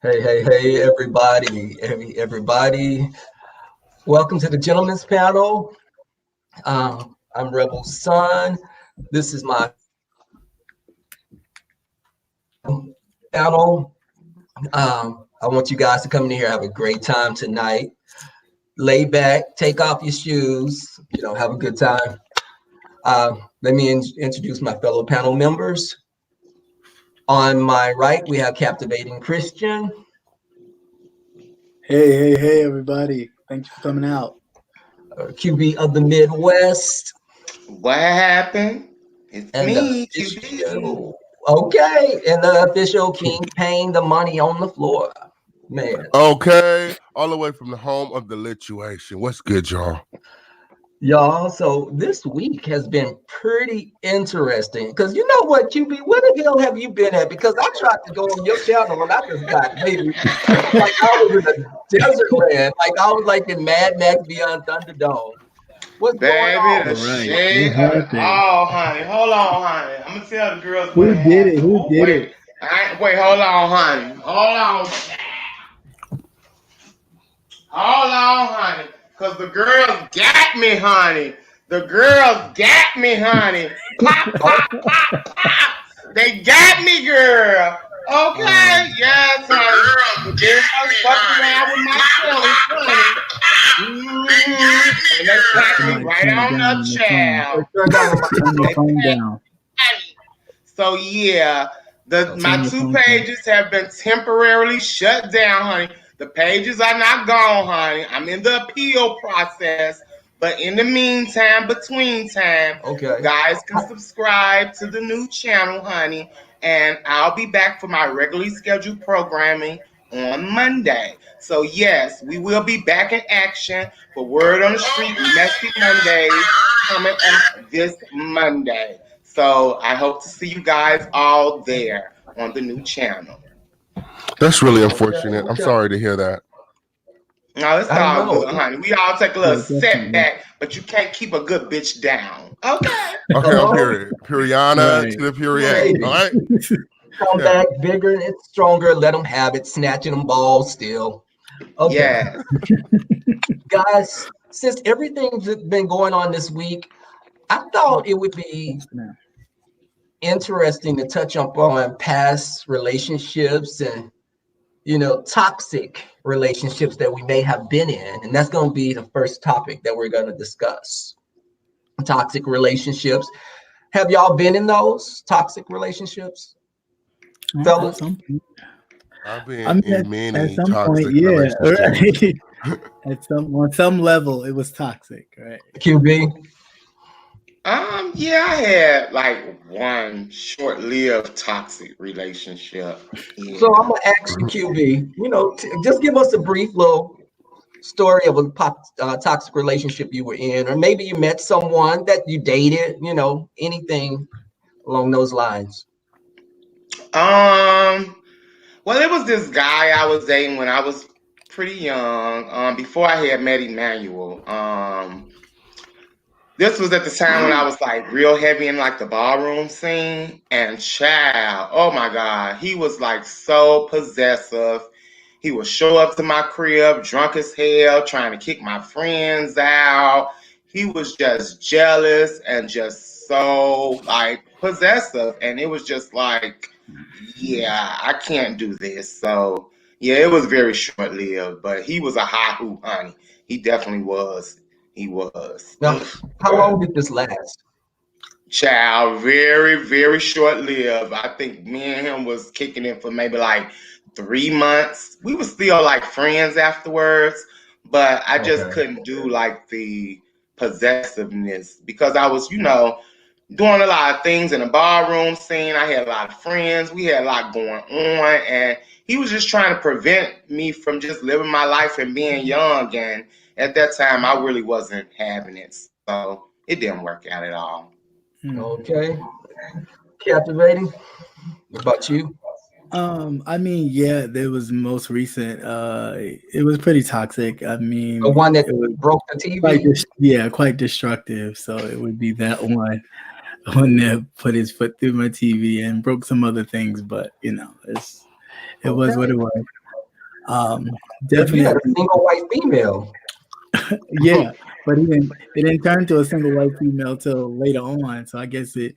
Hey, everybody. Welcome to the Gentlemen's Panel. I'm Rebel Son. This is my panel. I want you guys to come in here, have a great time tonight. Lay back, take off your shoes, have a good time. Let me introduce my fellow panel members. On my right, we have Captivating Christian. Hey, everybody. Thanks for coming out. QB of the Midwest. What happened? It's And me, the QB. and the official king paying the money on the floor. Man. Okay, all the way from the home of the lituation. What's good, y'all? Y'all, so this week has been pretty interesting because you know what, QB, where the hell have you been at? Because I tried to go on your channel and I just got maybe like I was in a desert land, like I was like in Mad Max Beyond Thunderdome. What's going on? Baby, the shade of it all, honey. Hold on, honey. I'm going to tell the girls what happened. Who did it? Wait, hold on, honey. Hold on, honey. Because the girls got me, honey. Pop, pop, pop, pop. They got me, girl. Okay, yes, honey. The girls fucked around with my feelings, honey. And they packed me right on the child. Turn down. So yeah, my two pages have been temporarily shut down, honey. The pages are not gone, honey. I'm in the appeal process. But in the meantime, between time, you guys can subscribe to the new channel, honey. And I'll be back for my regularly scheduled programming on Monday. So yes, we will be back in action for Word on the Street Messy Mondays coming up this Monday. So I hope to see you guys all there on the new channel. That's really unfortunate. I'm sorry to hear that. No, it's all good, honey. We all take a little setback, but you can't keep a good bitch down. Okay. Okay, I'm period. Puriana to the period. All right. Come back bigger and stronger. Let them have it. Snatching them balls still. Okay. Yeah. Guys, since everything's been going on this week, I thought it would be interesting to touch on past relationships and toxic relationships that we may have been in. And that's going to be the first topic that we're going to discuss. Toxic relationships. Have y'all been in those toxic relationships? Fellas? I've been in many at some toxic point, yeah, relationships. Right. On some level, it was toxic, right? QB? Yeah, I had like one short-lived toxic relationship. Yeah. So I'm gonna ask you, QB. Just give us a brief little story of a toxic relationship you were in, or maybe you met someone that you dated. Anything along those lines. Well, it was this guy I was dating when I was pretty young. Before I had met Emmanuel. This was at the time when I was like real heavy in like the ballroom scene, and child, oh my God, he was like so possessive. He would show up to my crib drunk as hell, trying to kick my friends out. He was just jealous and just so like possessive, and it was just like, yeah, I can't do this. So yeah, it was very short lived, but he was a hot hoot, honey. He definitely was. He was. Now, how long did this last? Child, very, very short lived. I think me and him was kicking it for maybe like 3 months. We were still like friends afterwards, but I just couldn't do like the possessiveness because I was, doing a lot of things in the barroom scene. I had a lot of friends. We had a lot going on, and he was just trying to prevent me from just living my life and being young. And at that time, I really wasn't having it, so it didn't work out at all. Okay. Captivating. What about you? I mean, yeah, there was most recent. It was pretty toxic. I mean, the one that broke the TV. Quite destructive. So it would be that one that put his foot through my TV and broke some other things. But it was what it was. You had Definitely, a single white female. yeah. But it didn't turn to a single white female till later on. So I guess it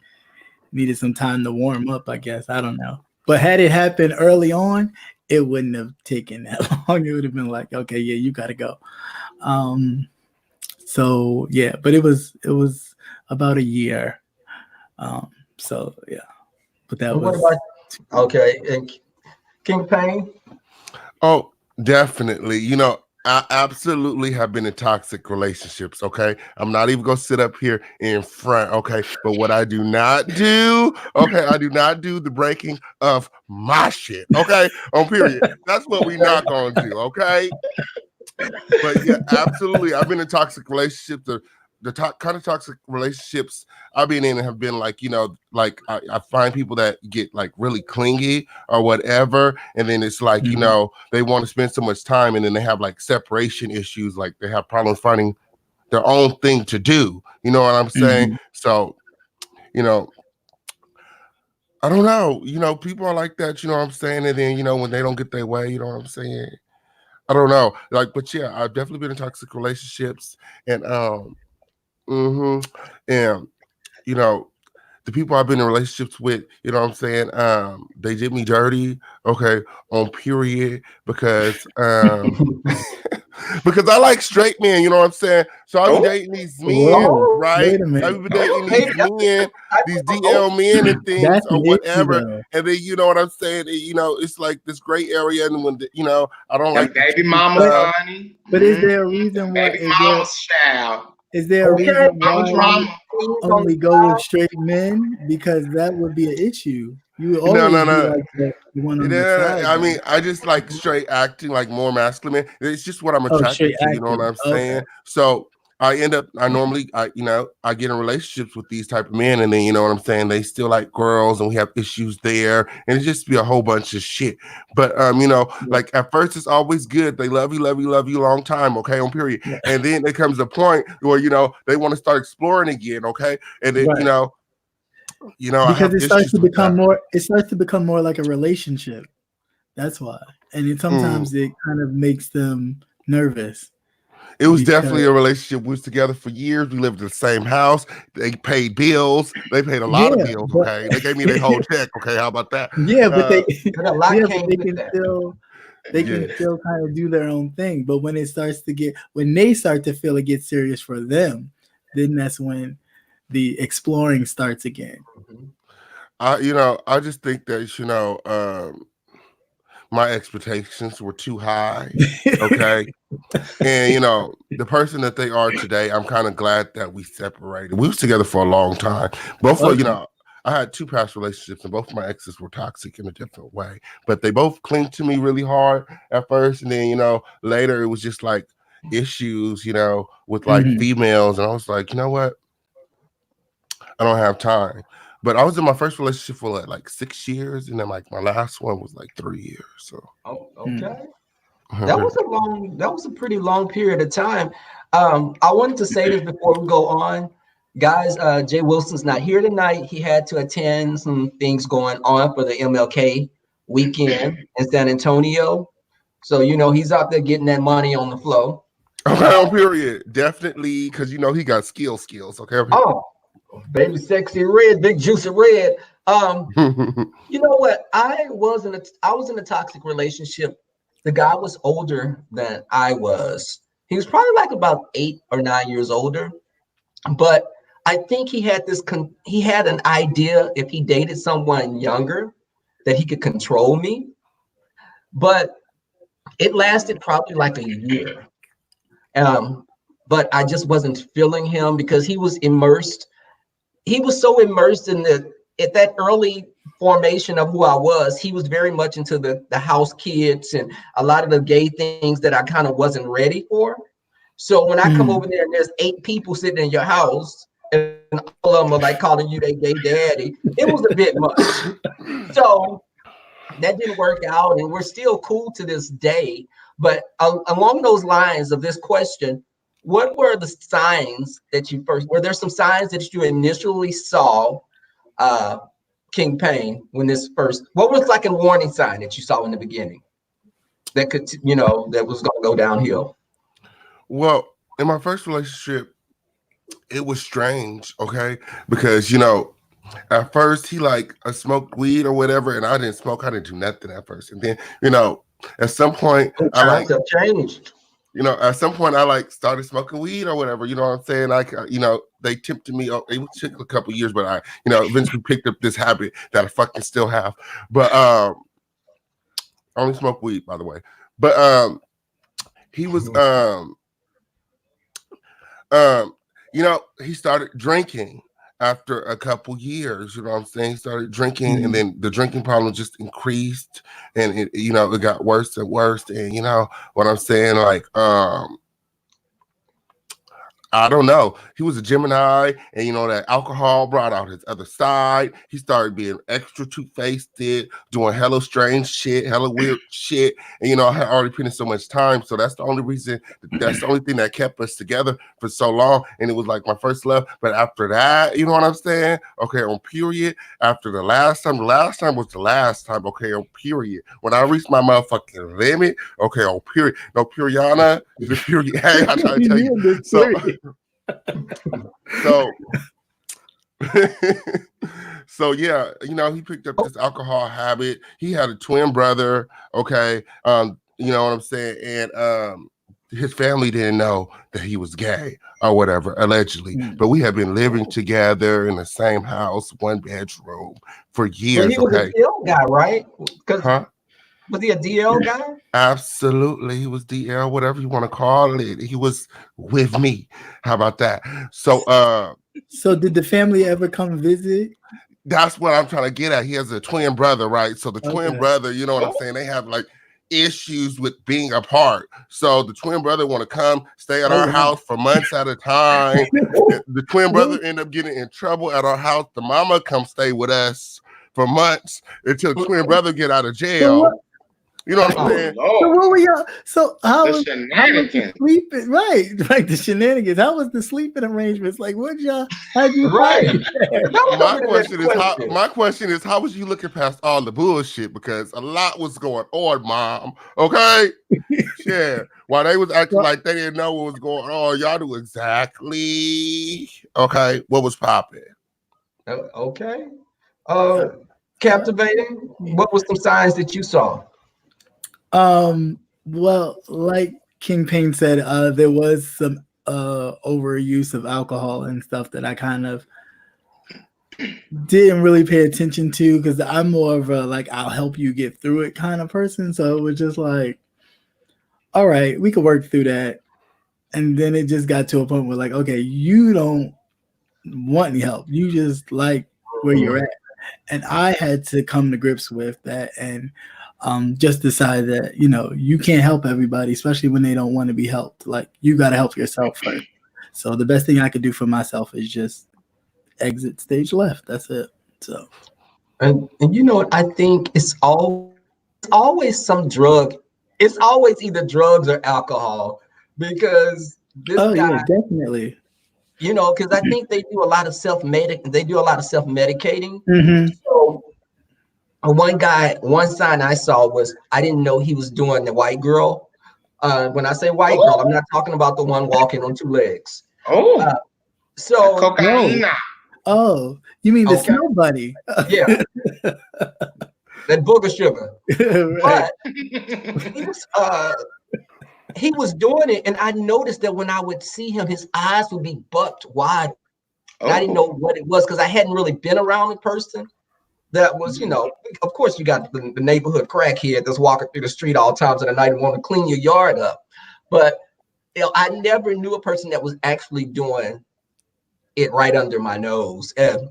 needed some time to warm up. I guess I don't know. But had it happened early on, it wouldn't have taken that long. It would have been like, okay, yeah, you got to go. So yeah, but it was about a year. So yeah, but that And what was about okay? And King Payne. Oh, definitely. You know, I absolutely have been in toxic relationships. Okay. I'm not even going to sit up here in front. Okay. But what I do not do, okay, I do not do the breaking of my shit. Okay. On period. That's what we not going to do. Okay. But yeah, absolutely. I've been in toxic relationships. The kind of toxic relationships I've been in have been like, you know, like I find people that get like really clingy or whatever. And then it's like, you know, they want to spend so much time and then they have like separation issues. Like they have problems finding their own thing to do. You know what I'm saying? So, you know, I don't know. You know, people are like that, you know what I'm saying? And then, you know, when they don't get their way, you know what I'm saying? I don't know. Like, but yeah, I've definitely been in toxic relationships and and you know, the people I've been in relationships with, you know what I'm saying? They did me dirty, okay, on period, because because I like straight men, you know what I'm saying? So I'll be dating these men, Whoa, Oh, right? wait a minute. I'll be dating these maybe men, I these oh, DL men and things That's or an issue whatever. though. And then you know what I'm saying? You know, it's like this gray area, and when you know, I don't Them like the baby cheesy mamas, stuff. honey. But is Mm-hmm. there a Them reason why? baby mamas, child. Is there a okay. reason I'm why you drama. Queens on the only go with straight men? Because that would be an issue. You would No, always no, be no. like the one on the Yeah, side I mean, then. I just like straight acting, like more masculine. It's just what I'm Oh, straight attracted to. You know what acting. I'm Okay. saying? So I normally, you know, I get in relationships with these type of men, and then you know what I'm saying. They still like girls, and we have issues there, and it just be a whole bunch of shit. But you know, Yeah. like at first it's always good. They love you, love you, love you, long time. Okay, on period. Yeah. And then there comes a point where you know they want to start exploring again. Okay, and then Right. I Because have issues with that. it starts to become more like a relationship. That's why. And then Mm. sometimes it kind of makes them nervous It was because definitely a relationship. We was together for years. We lived in the same house. They paid bills. They paid a lot of yeah, bills. but Okay, they gave me their whole check. Okay, how about that? yeah, but Uh, they but a lot yeah, but came with that. they yeah. can still kind of do their own thing. But when they start to feel it gets serious for them, then that's when the exploring starts again. Mhm. I just think that my expectations were too high. Okay, and the person that they are today, I'm kind of glad that we separated. We was together for a long time. Both of Okay. I had two past relationships, and both of my exes were toxic in a different way. But they both clinged to me really hard at first, and then later it was just like issues, with like Mhm. females, and I was like, you know what? I don't have time. But I was in my first relationship for like 6 years, and then like my last one was like 3 years. So Oh, Mm. okay. That was a pretty long period of time. I wanted to say this before we go on. Guys, Jay Wilson's not here tonight. He had to attend some things going on for the MLK weekend in San Antonio. So, he's out there getting that money on the flow. okay, on period, definitely, because he got skills. Okay. Oh, baby, sexy red, big juicy red. You know what? I was in a toxic relationship. The guy was older than I was. He was probably like about 8 or 9 years older. But I think he had an idea if he dated someone younger that he could control me. But it lasted probably like a year. Um, but I just wasn't feeling him because he was immersed. He was so immersed in at that early formation of who I was. He was very much into the house kids and a lot of the gay things that I kind of wasn't ready for. So when I come Mm. over there and there's 8 people sitting in your house and all of them are like calling you their gay daddy, it was a bit much. So that didn't work out, and we're still cool to this day. But along those lines of this question, what were the signs that were there some signs that you initially saw, uh, King Payne, what was like a warning sign that you saw in the beginning? that could, that was going to go downhill? Well, in my first relationship, it was strange, okay? Because, at first he I smoked weed or whatever, and I didn't smoke. I didn't do nothing at first. And then, at some point Times have changed. At some point I started smoking weed or whatever, you know what I'm saying? They tempted me. It took a couple years, but I, eventually picked up this habit that I fucking still have. But I only smoke weed, by the way. But he was he started drinking after a couple years, you know what I'm saying? He started drinking, and then the drinking problem just increased, and it got worse and worse. And you know what I'm saying? I don't know. He was a Gemini, and that alcohol brought out his other side. He started being extra two-faced, doing hella strange shit, hella weird shit. And I had already put in so much time, so that's the only reason. That's the only thing that kept us together for so long. And it was like my first love. But after that, you know what I'm saying? Okay, on period. After the last time was the last time. Okay, on period. When I reached my motherfucking limit. Okay, on period. No, Periana. The period. Hey, I try to tell you. So so yeah, he picked up this alcohol habit. He had a twin brother, okay, you know what I'm saying, and his family didn't know that he was gay or whatever, allegedly. But we have been living together in the same house, one bedroom, for years. But he was a DL guy, right? Was he a DL guy? Absolutely. He was DL, whatever you want to call it. He was with me. How about that? So so did the family ever come visit? That's what I'm trying to get at. He has a twin brother, right? So the twin brother, you know what I'm saying? They have issues with being apart. So the twin brother want to come stay at our house for months at a time. The twin brother end up getting in trouble at our house. The mama come stay with us for months until the twin brother get out of jail. You know what I'm saying? So what were y'all? So how was the sleeping? Right, the shenanigans. How was the sleeping arrangements? Like, what y'all? How'd you My question is, how was you looking past all the bullshit? Because a lot was going on, Mom. Okay, yeah. While they was acting like they didn't know what was going on, y'all knew exactly. Okay, what was popping? Okay. Captivating. What was some signs that you saw? Well, like King Payne said, there was some overuse of alcohol and stuff that I kind of didn't really pay attention to, because I'm more of a I'll help you get through it kind of person. So it was just all right, we could work through that. And then it just got to a point where okay, you don't want any help. You just like where you're at. And I had to come to grips with that and just decide that, you can't help everybody, especially when they don't want to be helped. You got to help yourself first. So the best thing I could do for myself is just exit stage left. That's it. So, and I think it's always some drug. It's always either drugs or alcohol, because this guy, yeah, definitely. Because I think they do a lot of self-medicating. Mm-hmm. So one sign I saw was, I didn't know he was doing the white girl. When I say white girl, I'm not talking about the one walking on two legs. So cocaine. Oh, you mean the snow bunny? Yeah. That booger sugar. But he was doing it, and I noticed that when I would see him, his eyes would be bucked wide. And I didn't know what it was, because I hadn't really been around a person that was, of course you got the neighborhood crackhead that's walking through the street all times of the night and want to clean your yard up. But I never knew a person that was actually doing it right under my nose. And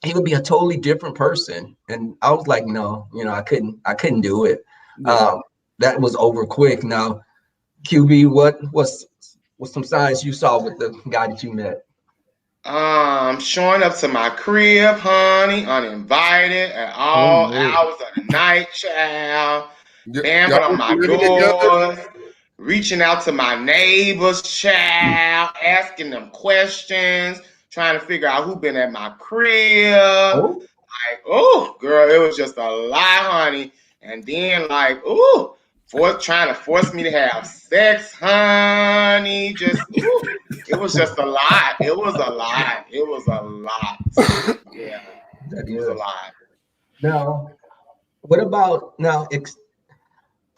he would be a totally different person. And I was like, no, I couldn't do it. Yeah. That was over quick. Now, QB, what's some signs you saw with the guy that you met? Showing up to my crib, honey, uninvited at all hours of the night, child. Banging on my doors, reaching out to my neighbors, child, asking them questions, trying to figure out who been at my crib. Girl, it was just a lie, honey. And then trying to force me to have sex, honey. Just it was just a lot. It was a lot. It was a lot. Yeah, That it was a is. lot. Now, what about now?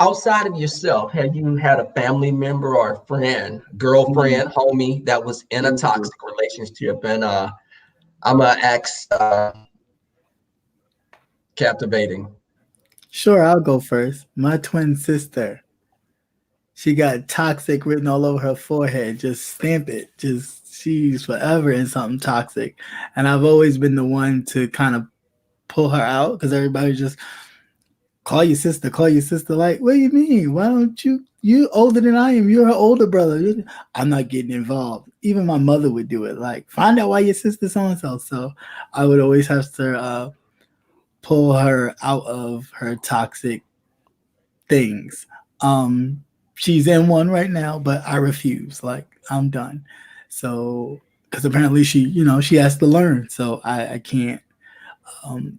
Outside of yourself, have you had a family member or a friend, girlfriend, homie that was in a toxic relationship? And I'm gonna ask captivating. Sure, I'll go first. My twin sister. She got toxic written all over her forehead. Just stamp it. Just she's forever in something toxic. And I've always been the one to kind of pull her out because everybody just call your sister, call your sister. Like, what do you mean? Why don't you? You older than I am. You're her older brother. I'm not getting involved. Even my mother would do it. Like, find out why your sister's so and so. So I would always have to pull her out of her toxic things. She's in one right now, but I refuse. Like, I'm done. So because apparently she has to learn. So I can't.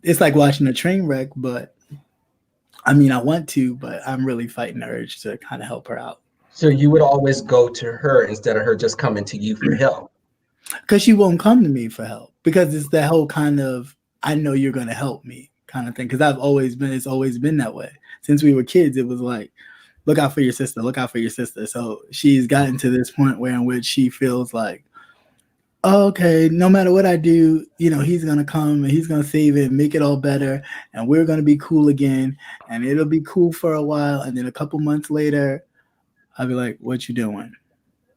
It's like watching a train wreck, but I mean, I want to, but I'm really fighting the urge to kind of help her out. So you would always go to her instead of her just coming to you for help. Because she won't come to me for help. Because it's that whole kind of, I know you're going to help me kind of thing. Because it's always been that way. Since we were kids, it was like, look out for your sister, look out for your sister. So she's gotten to this point where in which she feels like, oh, okay, no matter what I do, he's going to come and he's going to save it and make it all better. And we're going to be cool again. And it'll be cool for a while. And then a couple months later, I'll be like, what you doing?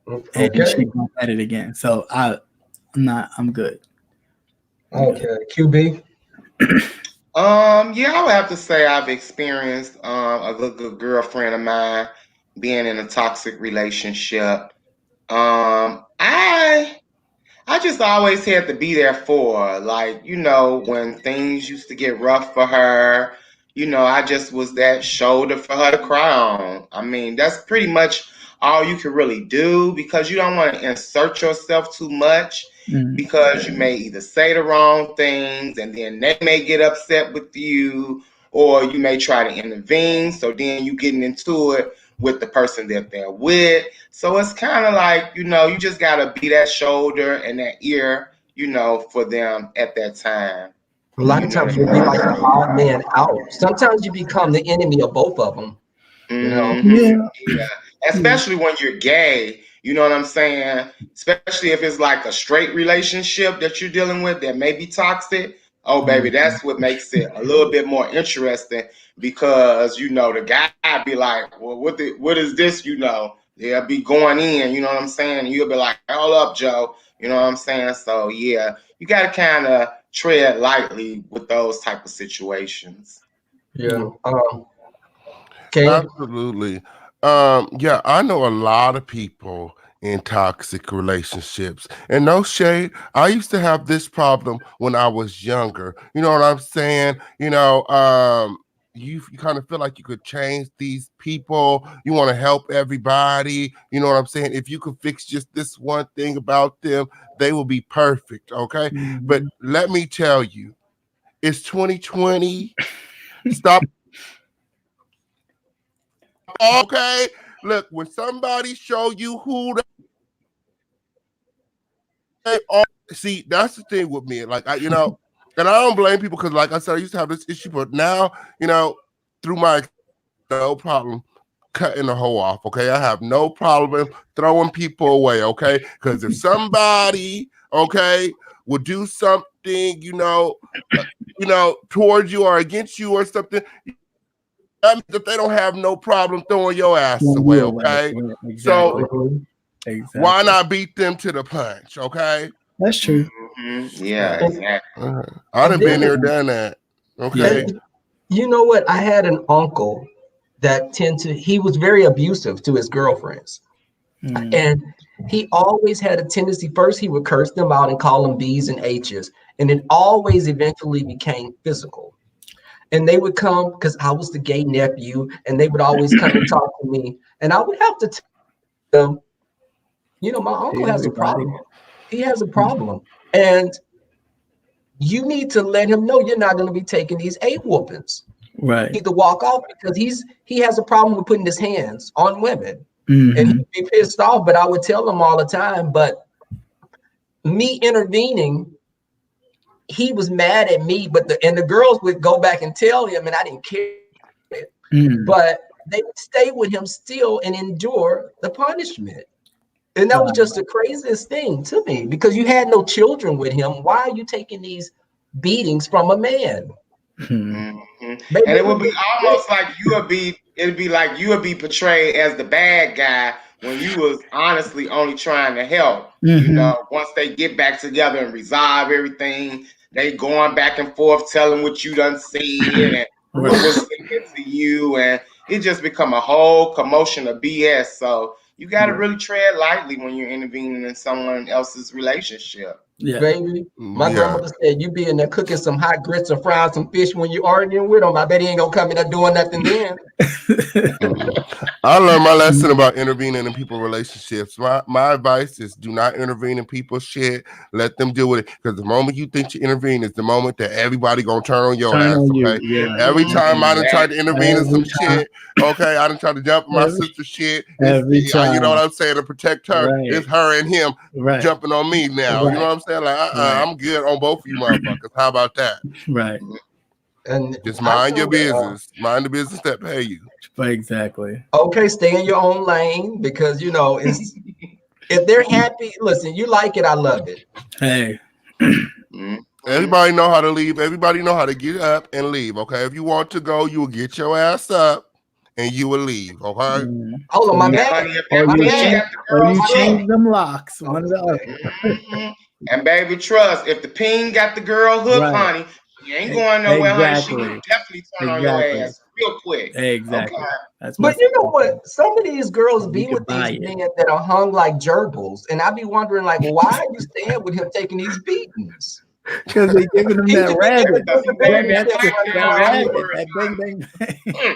Okay. And she's going at it again. So I'm good. Okay. QB? Yeah, I would have to say I've experienced a good girlfriend of mine being in a toxic relationship. I just always had to be there for her. Like, when things used to get rough for her, I just was that shoulder for her to cry on. I mean, that's pretty much all you can really do because you don't want to insert yourself too much because you may either say the wrong things and then they may get upset with you or you may try to intervene. So then you getting into it with the person that they're with. So it's kind of like, you just got to be that shoulder and that ear, for them at that time. A lot of times you'll be like the odd man out. Sometimes you become the enemy of both of them. Mm-hmm. Yeah. Especially when you're gay, you know what I'm saying? Especially if it's like a straight relationship that you're dealing with that may be toxic. Oh, baby, that's what makes it a little bit more interesting because, the guy be like, well, what is this, They'll be going in, you know what I'm saying? And you'll be like, hold up, Joe. You know what I'm saying? So, yeah, you got to kind of tread lightly with those type of situations. Yeah. Okay. Absolutely. Yeah, I know a lot of people in toxic relationships. And no shade, I used to have this problem when I was younger. You know what I'm saying? You kind of feel like you could change these people. You want to help everybody. You know what I'm saying? If you could fix just this one thing about them, they will be perfect. Okay. But let me tell you, it's 2020. Stop. Okay. Look, when somebody show you who they are, see, that's the thing with me. Like, and I don't blame people because, like I said, I used to have this issue, but now, through my no problem cutting the hoe off. Okay, I have no problem throwing people away. Okay, because if somebody, will do something, towards you or against you or something, that means that they don't have no problem throwing your ass away. Okay, exactly. So why not beat them to the punch? Okay, that's true. Mm-hmm. Yeah, exactly. I done been here, done that. Okay. And you know what? I had an uncle that he was very abusive to his girlfriends. And he always had a tendency, first he would curse them out and call them B's and H's. And it always eventually became physical. And they would come because I was the gay nephew and they would always come and talk to me. And I would have to tell them, my uncle has a problem. He has a problem. And you need to let him know you're not going to be taking these 8 whoopings. Right. He could walk off because he has a problem with putting his hands on women. Mm-hmm. And he'd be pissed off, but I would tell him all the time. But me intervening, he was mad at me, but the girls would go back and tell him, and I didn't care. But they would stay with him still and endure the punishment. And that was just the craziest thing to me, because you had no children with him. Why are you taking these beatings from a man? And it would be almost like it'd be like you would be portrayed as the bad guy when you was honestly only trying to help. You know, once they get back together and resolve everything, they going back and forth telling what you done said and what was said to you, and it just become a whole commotion of BS. So you got to really tread lightly when you're intervening in someone else's relationship. Yeah. Baby, my grandmother said, you be in there cooking some hot grits or frying some fish when you're arguing with him. I bet he ain't gonna come in there doing nothing then. I learned my lesson about intervening in people's relationships. My advice is do not intervene in people's shit. Let them deal with it. Because the moment you think you intervene is the moment that everybody gonna turn on your ass. Okay. Every time I done tried to intervene in some shit, okay, I done tried to jump in my sister's shit. You know what I'm saying? To protect her, it's her and him jumping on me now. You know what I'm saying? Like, I'm good on both of you motherfuckers. How about that? Right. And just mind your business. Mind the business that pay you. Exactly. Okay, stay in your own lane, because you know it's if they're happy. Listen, you like it, I love it. Hey. Everybody know how to leave. Everybody know how to get up and leave. Okay, if you want to go, you will get your ass up and you will leave. Okay. Hold on, my man. You change them locks. One of the other. And baby, trust, if the ping got the girl hooked, honey, she ain't going nowhere, honey. She will definitely turn on your ass real quick. Exactly. Okay. But you know what? Some of these girls be with these men that are hung like gerbils, and I be wondering, like, why are you staying with him taking these beatings? Because they giving him that rabbit. That bang, bang, bang.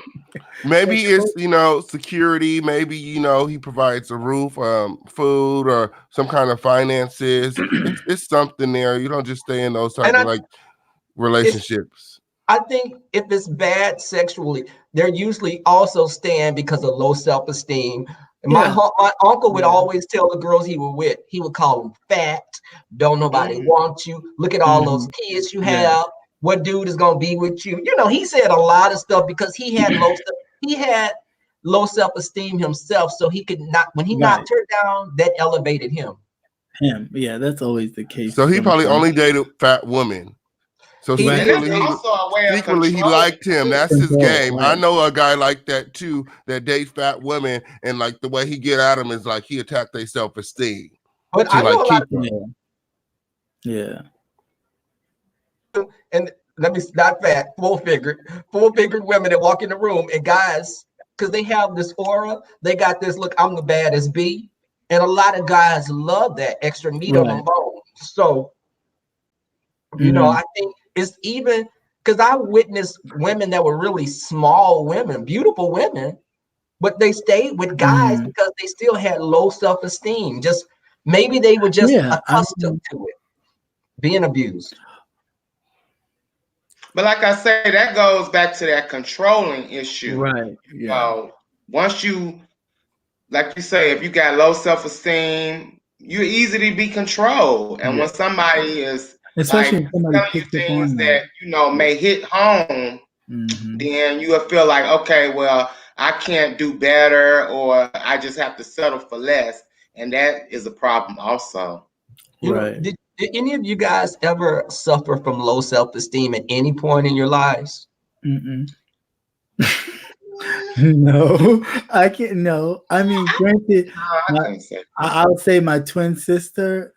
Maybe it's security. Maybe he provides a roof, food, or some kind of finances. It's something there. You don't just stay in those type of relationships. I think if it's bad sexually, they're usually also staying because of low self-esteem. My uncle would always tell the girls he was with, he would call them fat, don't nobody want you, look at all those kids you have, what dude is going to be with you? You know, he said a lot of stuff because he had low self-esteem himself, so he could not, when he knocked her down, that elevated him. Yeah, that's always the case. So he probably only dated fat women. So secretly, he liked him. That's his game. I know a guy like that too, that dates fat women, and like the way he get at them is like he attacked their self-esteem. But I know a lot of and let me not fat, full-figured women that walk in the room, and guys, because they have this aura, they got this look, I'm the baddest bee, and a lot of guys love that extra meat on the bone. So you know, I think it's even because I witnessed women that were really small women, beautiful women, but they stayed with guys because they still had low self-esteem. Just maybe they were just accustomed to it, being abused. But like I say, that goes back to that controlling issue. Right. Yeah. Once you, like you say, if you got low self-esteem, you're easy to be controlled. And when somebody is especially telling you things that may hit home, then you will feel like, okay, well, I can't do better, or I just have to settle for less, and that is a problem also. Did any of you guys ever suffer from low self-esteem at any point in your lives? No, I can't. No, I mean, granted, I would say my twin sister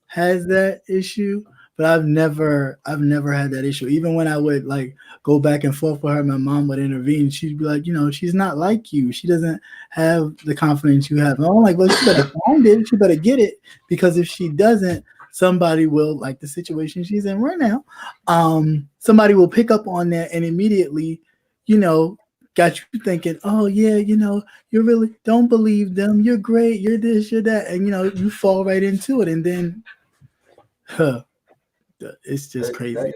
has that issue. But I've never had that issue. Even when I would like go back and forth with her, my mom would intervene. She'd be like, she's not like you. She doesn't have the confidence you have. And I'm like, well, she better find it. She better get it, because if she doesn't, somebody will, like the situation she's in right now. Somebody will pick up on that and immediately, got you thinking, oh yeah, you really don't believe them. You're great. You're this. You're that, and you fall right into it, and then, it's just crazy.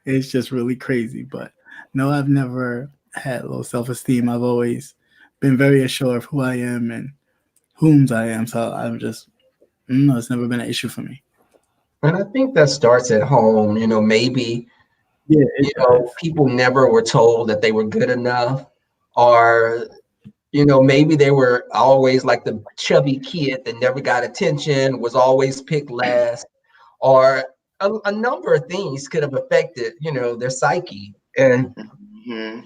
It's just really crazy. But no, I've never had low self-esteem. I've always been very assured of who I am and whom I am. So I'm just, no, it's never been an issue for me. And I think that starts at home. Maybe, Yeah, it does. people never were told that they were good enough, or, maybe they were always like the chubby kid that never got attention, was always picked last, or a number of things could have affected, their psyche. And Mm-hmm.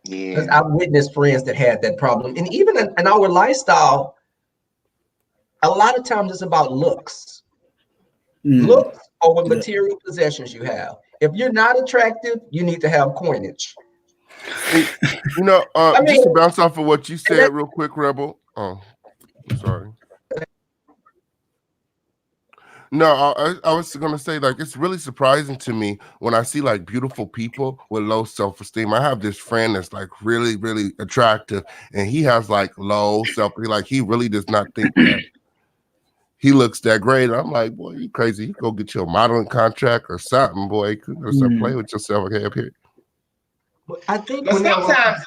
because Yeah. I've witnessed friends that had that problem. And even in our lifestyle, a lot of times it's about looks. Looks over Yeah. material possessions you have. If you're not attractive, you need to have coinage. You I just to mean, bounce off of what you said real quick, Rebel. Oh, sorry. No, I was gonna say, like, it's really surprising to me when I see like beautiful people with low self-esteem. I have this friend that's like really, really attractive, and he has like low like he really does not think that he looks that great. I'm like, boy, you crazy. You go get your modeling contract or something, boy. You could start playing with yourself. Okay, up here. I think But sometimes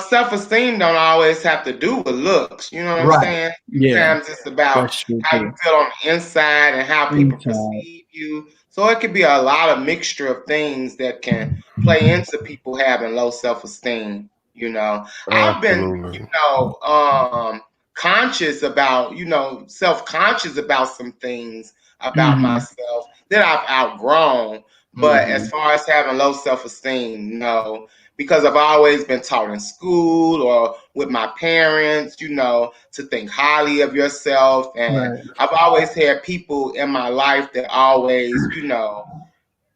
self-esteem don't always have to do with looks. You know what I'm right. saying? Yeah, Sometimes it's about that's true how you too. feel on the inside and how people Inside. perceive you. So it could be a lot of mixture of things that can play into people having low self-esteem. I've been, Absolutely. conscious about, self-conscious about some things about Mm-hmm. myself that I've outgrown. But Mm-hmm. as far as having low self-esteem, no, because I've always been taught in school or with my parents, to think highly of yourself. And Right. I've always had people in my life that always,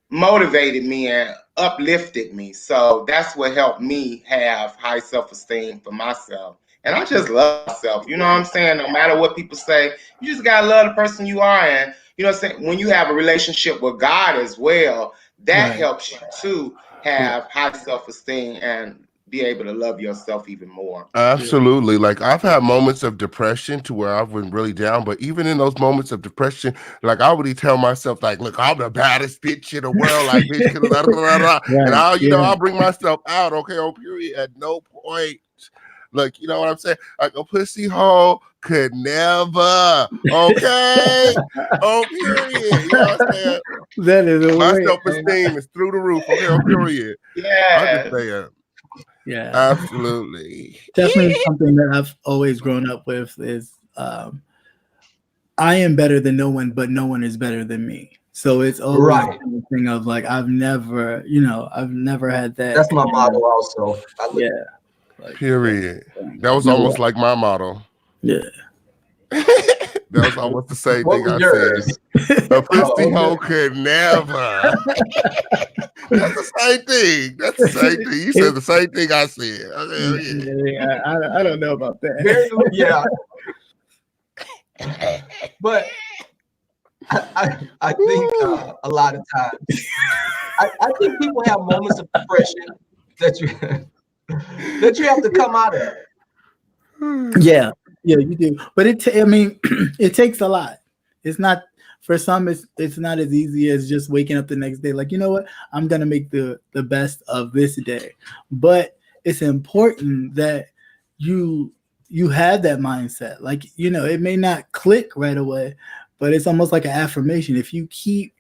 motivated me and uplifted me. So that's what helped me have high self-esteem for myself. And I just love myself. You know what I'm saying? No matter what people say, you just gotta love the person you are. And you know what I'm saying? When you have a relationship with God as well, that Right. helps you to Yeah. have high self-esteem and be able to love yourself even more. Yeah. Absolutely. Like I've had moments of depression to where I've been really down, but even in those moments of depression, like I would tell myself, like, look, I'm the baddest bitch in the world, like bitch, and Right. Yeah. I'll bring myself out, okay, on period. At no point, like, you know what I'm saying? Like a pussy hole could never, okay, on period. You know what I'm saying? That is a My way. self-esteem is through the roof, okay, on period. I'm just Yes. saying, Yeah. absolutely. Definitely something that I've always grown up with is I am better than no one, but no one is better than me. So it's always Right. been a thing of like I've never had that That's my kind motto of, also. yeah, like Period. That was no, almost like my motto. yeah. That was almost the same What thing was I said. yours? A Oh, pussy hole okay. could never. That's the same thing. That's the same thing. You said It- the same thing I said. Okay, yeah, I don't know about that. Very, yeah. But I think a lot of times, I think people have moments of depression that you that you have to come out of. Yeah, yeah, you do. But I mean, it takes a lot. It's not for some. It's not as easy as just waking up the next day. Like, you know what? I'm gonna make the best of this day. But it's important that you you have that mindset. Like, it may not click right away, but it's almost like an affirmation. If you keep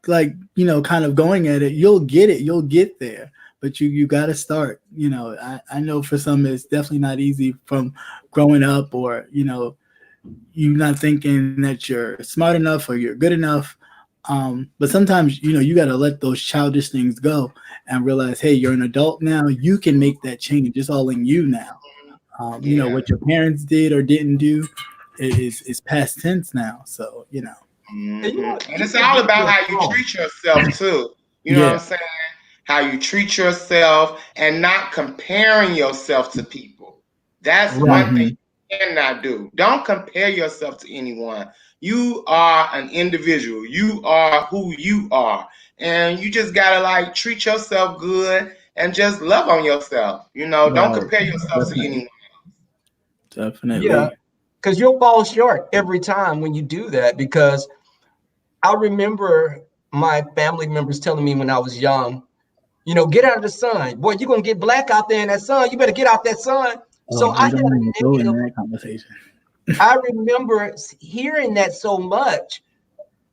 like kind of going at it, you'll get it, you'll get there, but you got to start. I know for some it's definitely not easy from growing up, or you not thinking that you're smart enough or you're good enough, but sometimes you got to let those childish things go and realize, hey, you're an adult now, you can make that change. It's all in you now. Yeah. What your parents did or didn't do is past tense now, so And And you it's can all be about your how you own. treat yourself too. You know what yeah. I'm saying? How you treat yourself and not comparing yourself to people. That's Right. one thing Hmm. you cannot do. Don't compare yourself to anyone. You are an individual. You are who you are. And you just gotta like treat yourself good and just love on yourself. Don't Right. compare yourself to Definitely. anyone. Yeah, Definitely. because you'll fall short every time when you do that. Because I remember my family members telling me when I was young, Get out of the sun. Boy, you're gonna get black out there in that sun. You better get out that sun. Oh, So I you had don't a even go in negative. that conversation. I remember hearing that so much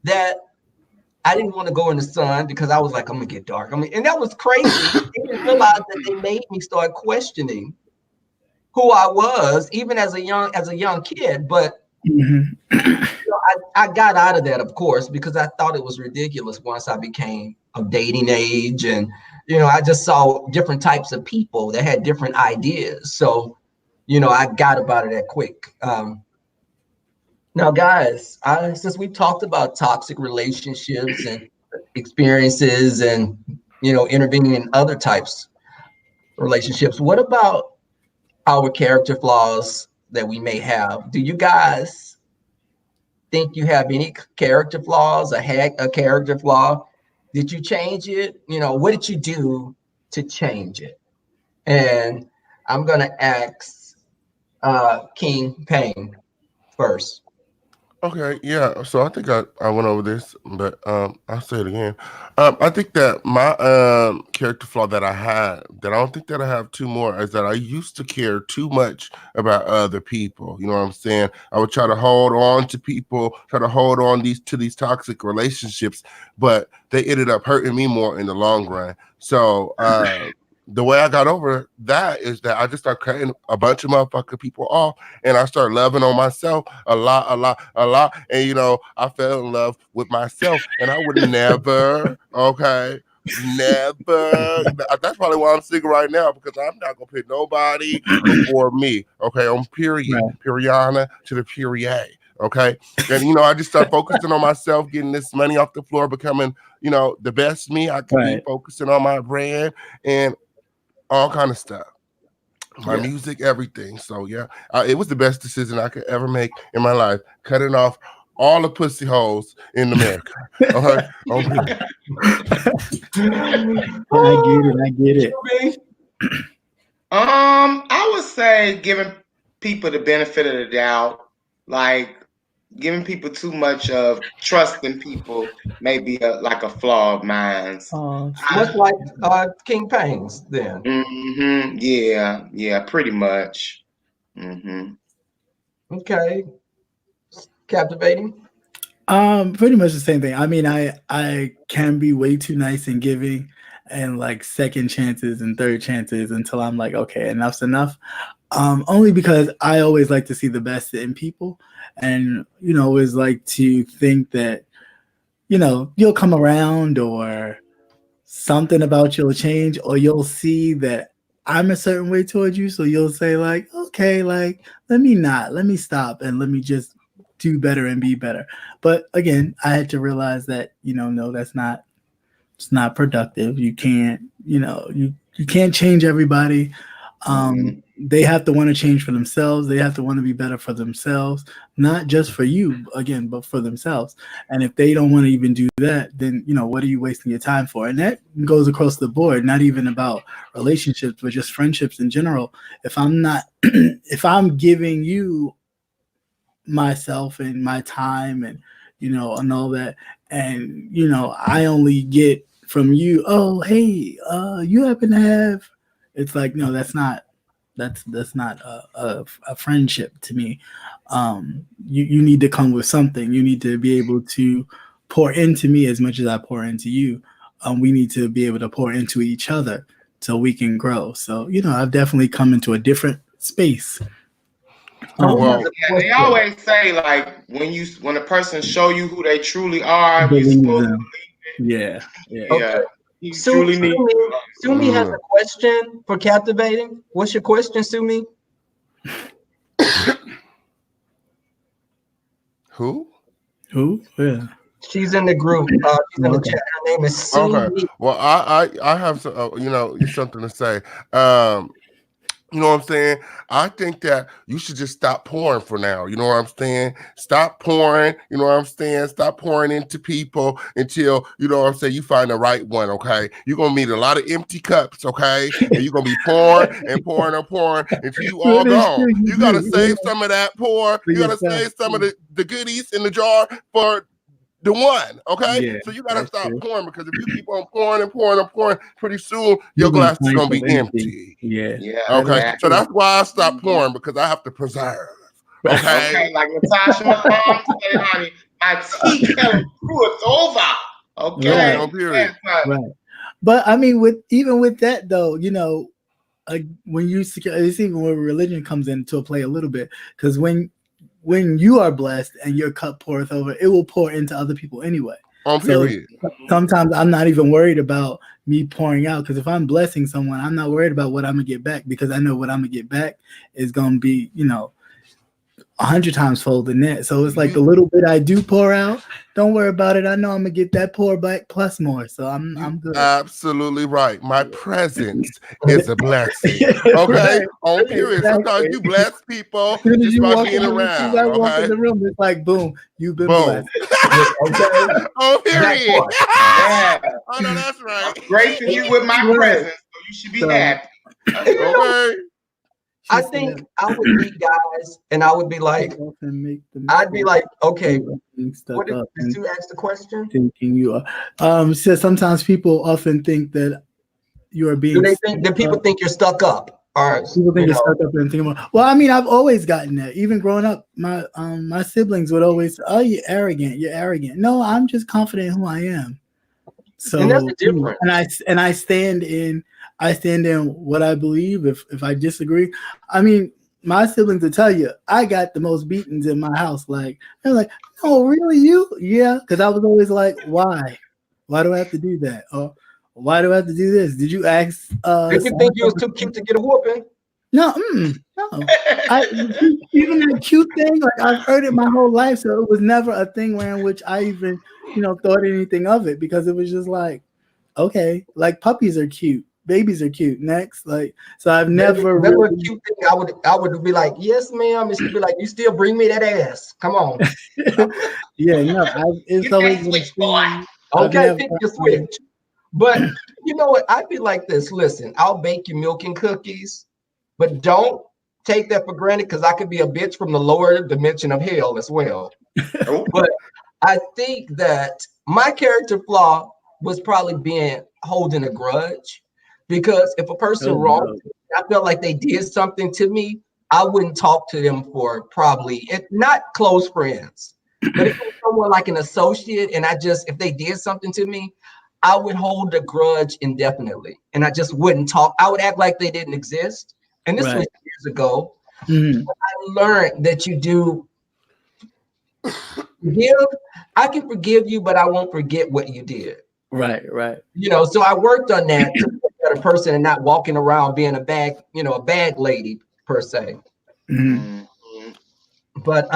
that I didn't want to go in the sun because I was like, I'm gonna get dark. And that was crazy. I didn't realize that they made me start questioning who I was, even as a young kid. But I got out of that, of course, because I thought it was ridiculous once I became of dating age. And, I just saw different types of people that had different ideas. So, I got about it that quick. Now, guys, since we talked about toxic relationships and experiences and, intervening in other types of relationships, what about our character flaws that we may have? Do you guys think you have any character flaws, a character flaw? Did you change it? What did you do to change it? And I'm going to ask King Payne first. Okay, yeah. So I think I went over this, but I'll say it again. I think that my character flaw that I had, that I don't think that I have two more, is that I used to care too much about other people. You know what I'm saying? I would try to hold on to people, try to hold on to these toxic relationships, but they ended up hurting me more in the long run. So the way I got over that is that I just started cutting a bunch of motherfucking people off, and I started loving on myself a lot, a lot, a lot. And I fell in love with myself, and I would never, okay, never. That's probably why I'm single right now, because I'm not gonna put nobody before me. Okay, on period, Right. Periana to the period. Okay, and I just started focusing on myself, getting this money off the floor, becoming the best me I could be, Right. focusing on my brand and all kind of stuff, my Yeah. music, everything. So yeah, it was the best decision I could ever make in my life, cutting off all the pussy holes in America. Okay, I get it. I get it. I would say giving people the benefit of the doubt, like giving people too much of trusting people, may be like a flaw of mine. Much like King Payne's then. Yeah, pretty much. Mm-hmm. Okay. Captivating. Pretty much the same thing. I mean, I can be way too nice and giving, and like second chances and third chances until I'm like, okay, enough's enough. Only because I always like to see the best in people, and always like to think that you'll come around, or something about you'll change, or you'll see that I'm a certain way towards you, so you'll say like, okay, like let me stop and let me just do better and be better. But again, I had to realize that no, it's not productive. You can't you can't change everybody. They have to want to change for themselves. They have to want to be better for themselves, not just for you again, but for themselves. And if they don't want to even do that, then what are you wasting your time for? And that goes across the board, not even about relationships, but just friendships in general. If I'm not if I'm giving you myself and my time and and all that, and I only get from you, oh hey, you happen to have, it's like, no, that's not a friendship to me. You need to come with something. You need to be able to pour into me as much as I pour into you. We need to be able to pour into each other so we can grow. So I've definitely come into a different space. well, They always say like when a person show you who they truly are, you're Believe supposed to them. Yeah. believe it. Okay. Yeah, you truly need. Sumi has a question for Captivating. What's your question, Sumi? Who? Yeah. She's in the group. She's in the chat. Her name is Sumi. okay. Well, I have some, something to say. You know what I'm saying? I think that you should just stop pouring for now. You know what I'm saying? Stop pouring. You know what I'm saying? Stop pouring into people until, what I'm saying, you find the right one, okay? You're going to meet a lot of empty cups, okay? And you're going to be pouring and pouring and pouring until you all gone. You got to save some of that pour. You got to save some of the goodies in the jar for the one. Okay, Yeah, so you gotta that's stop true. pouring, because if you keep on pouring and pouring and pouring, pretty soon your You're gonna glass is find gonna yourself be empty. empty. Yeah. Yeah, That Okay, is that. so true. that's why I stopped pouring, because I have to preserve. Okay. Okay, like Natasha my mom said, honey, my tea kettle it's over. Okay, Okay, Right. on period. yes, honey. Right. But I mean, with that though, when you secure, it's even where religion comes into play a little bit, because when you are blessed and your cup poureth over, it will pour into other people anyway. On So period. sometimes I'm not even worried about me pouring out, because if I'm blessing someone, I'm not worried about what I'm gonna get back, because I know what I'm gonna get back is gonna be 100 times fold than that. So it's like the little bit I do pour out, don't worry about it. I know I'm gonna get that pour back plus more. So I'm good. Absolutely right. My presence is a blessing. Okay, Right. on period. Sometimes Exactly. you bless people As soon as just you by walk in being the room, as soon as around. I walk in Okay, the room, it's like boom, you've been boom. blessed. Okay, On that period. part. Yeah, I know that's I'm right. gracing you with my Right. presence, so you should be So happy. And you know, Okay. I she think said, I would meet guys, and I would be like, often make the I'd be mistake like, okay, of being what stuck did up and you ask the question? thinking you are. So sometimes people often think that you are Do being they stuck think? Do people up. think you're stuck up? Or People think you're stuck up and thinking about. Well, I mean, I've always gotten that. Even growing up, my siblings would always, "Oh, you're arrogant. You're arrogant." No, I'm just confident in who I am. and that's So, the difference. and I stand in what I believe. If I disagree, I mean, my siblings will tell you I got the most beatings in my house. Like they're like, "No, really, you?" Yeah, because I was always like, "Why? Why do I have to do that?" Or why do I have to do this? Did you ask Did you think you was too so-and-so? cute to get a whooping? No, no. I even that cute thing, like I've heard it my whole life, so it was never a thing where in which I even, thought anything of it, because it was just like, okay, like puppies are cute, babies are cute. Next, like, so I've Baby, never remember a really, cute thing? I would be like, yes, ma'am. And she'd be like, you still bring me that ass. Come on. yeah, no, it's Get always that been a switch, boy. thing. I've Okay, never, pick your switch. But you know what? I'd be like this. Listen, I'll bake you milk and cookies, but don't take that for granted, because I could be a bitch from the lower dimension of hell as well. Oh, But I think that my character flaw was probably being holding a grudge, because if a person oh wronged no, me, I felt like they did something to me, I wouldn't talk to them for probably not close friends. But if it was someone like an associate, and if they did something to me, I would hold a grudge indefinitely, and I just wouldn't talk. I would act like they didn't exist. And this was right. years ago. Mhm. I learned that you do forgive. I can forgive you, but I won't forget what you did. Right. So I worked on that to be a better person and not walking around being a bag lady per se. Mhm. mhm. But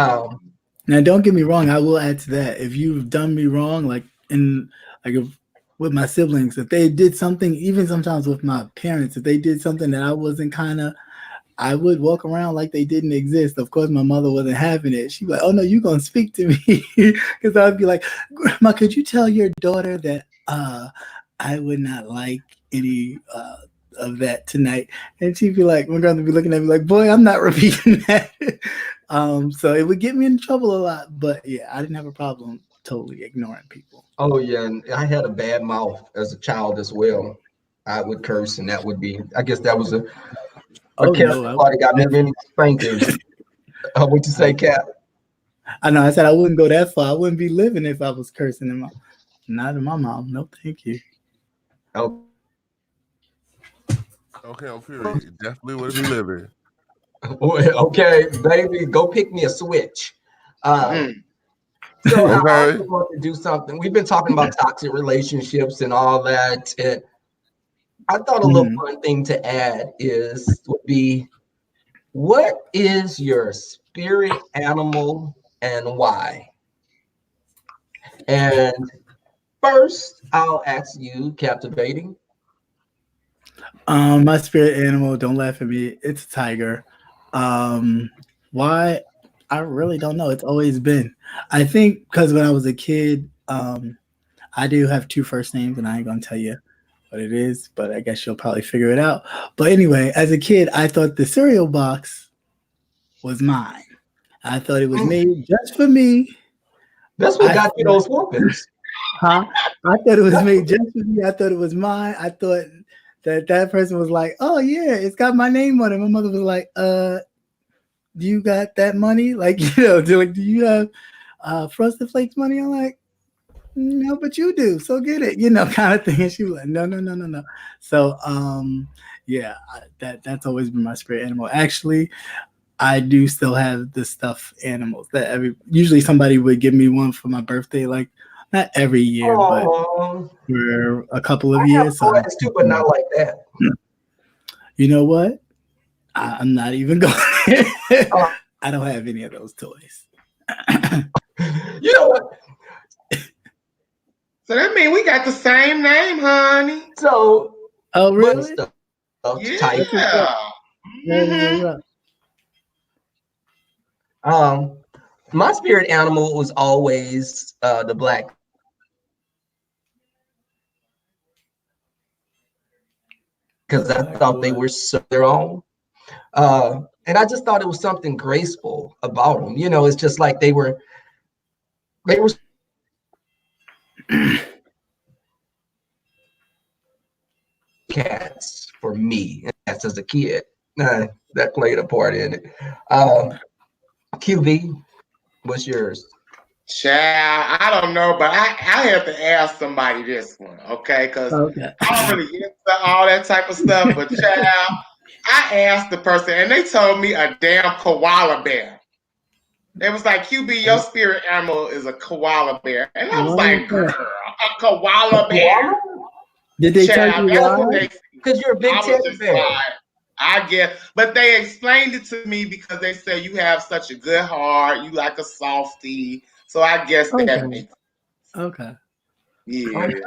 Now, don't get me wrong. I will add to that. If you've done me wrong, if with my siblings, if they did something, even sometimes with my parents, if they did something that I wasn't kind of, I would walk around like they didn't exist. Of course, my mother wasn't having it. She'd be like, "Oh no, you're gonna speak to me," because I'd be like, "Grandma, could you tell your daughter that I would not like any of that tonight?" And she'd be like, "My grandma would be looking at me like, boy, I'm not repeating that." So it would get me in trouble a lot. But yeah, I didn't have a problem totally ignoring people. oh yeah, and I had a bad mouth as a child as well. I would curse, and that would be. I guess that was a Oh character no, flaw that got me I, many spankings. What you say, Cap? I know. I said I wouldn't go that far. I wouldn't be living if I was cursing in my, not in my mom. No, thank you. Oh, Okay, on period. Definitely would be living. okay, baby, go pick me a switch. Uh, Mm. so I also Okay. want to do something. We've been talking about toxic relationships and all that, and I thought a little Mhm. fun thing to add would be, what is your spirit animal and why? And first, I'll ask you, Captivating. My spirit animal. Don't laugh at me. It's a tiger. Um, why? I really don't know. It's always been. I think because when I was a kid, I do have two first names, and I ain't gonna tell you what it is, but I guess you'll probably figure it out. But anyway, as a kid, I thought the cereal box was mine. I thought it was Mm. made just for me. That's what got you those whoopings. Huh? I thought it was made just for me. I thought it was mine. I thought that person was like, "Oh yeah, it's got my name on it." My mother was like, do you got that money? Like, do you have Frosted Flakes money?" I'm like, "No, but you do. So get it," kind of thing. And she was like, "No." So, yeah, that's always been my spirit animal. Actually, I do still have the stuffed animals that usually somebody would give me one for my birthday, like not every year, but for a couple of years. I have toys too, but not like that. You know what? I'm not even going. I don't have any of those toys. You know what? So that means we got the same name, honey. So, oh really? Yeah. My spirit animal was always the black. Because I thought they were so their own. And I just thought it was something graceful about them. It's just like they were cats for me. And that's as a kid. That played a part in it. QB, what's yours? Child, I don't know, but I have to ask somebody this one, okay? Because I don't really into all that type of stuff, but child, I asked the person, and they told me a damn koala bear. They was like, QB, your spirit animal is a koala bear. And I was like, girl, a koala bear? Did they tell you why? Because you're a big teddy bear. I guess, but they explained it to me because they said you have such a good heart, you like a softie. So I guess that makes sense. Okay. Yeah. Okay.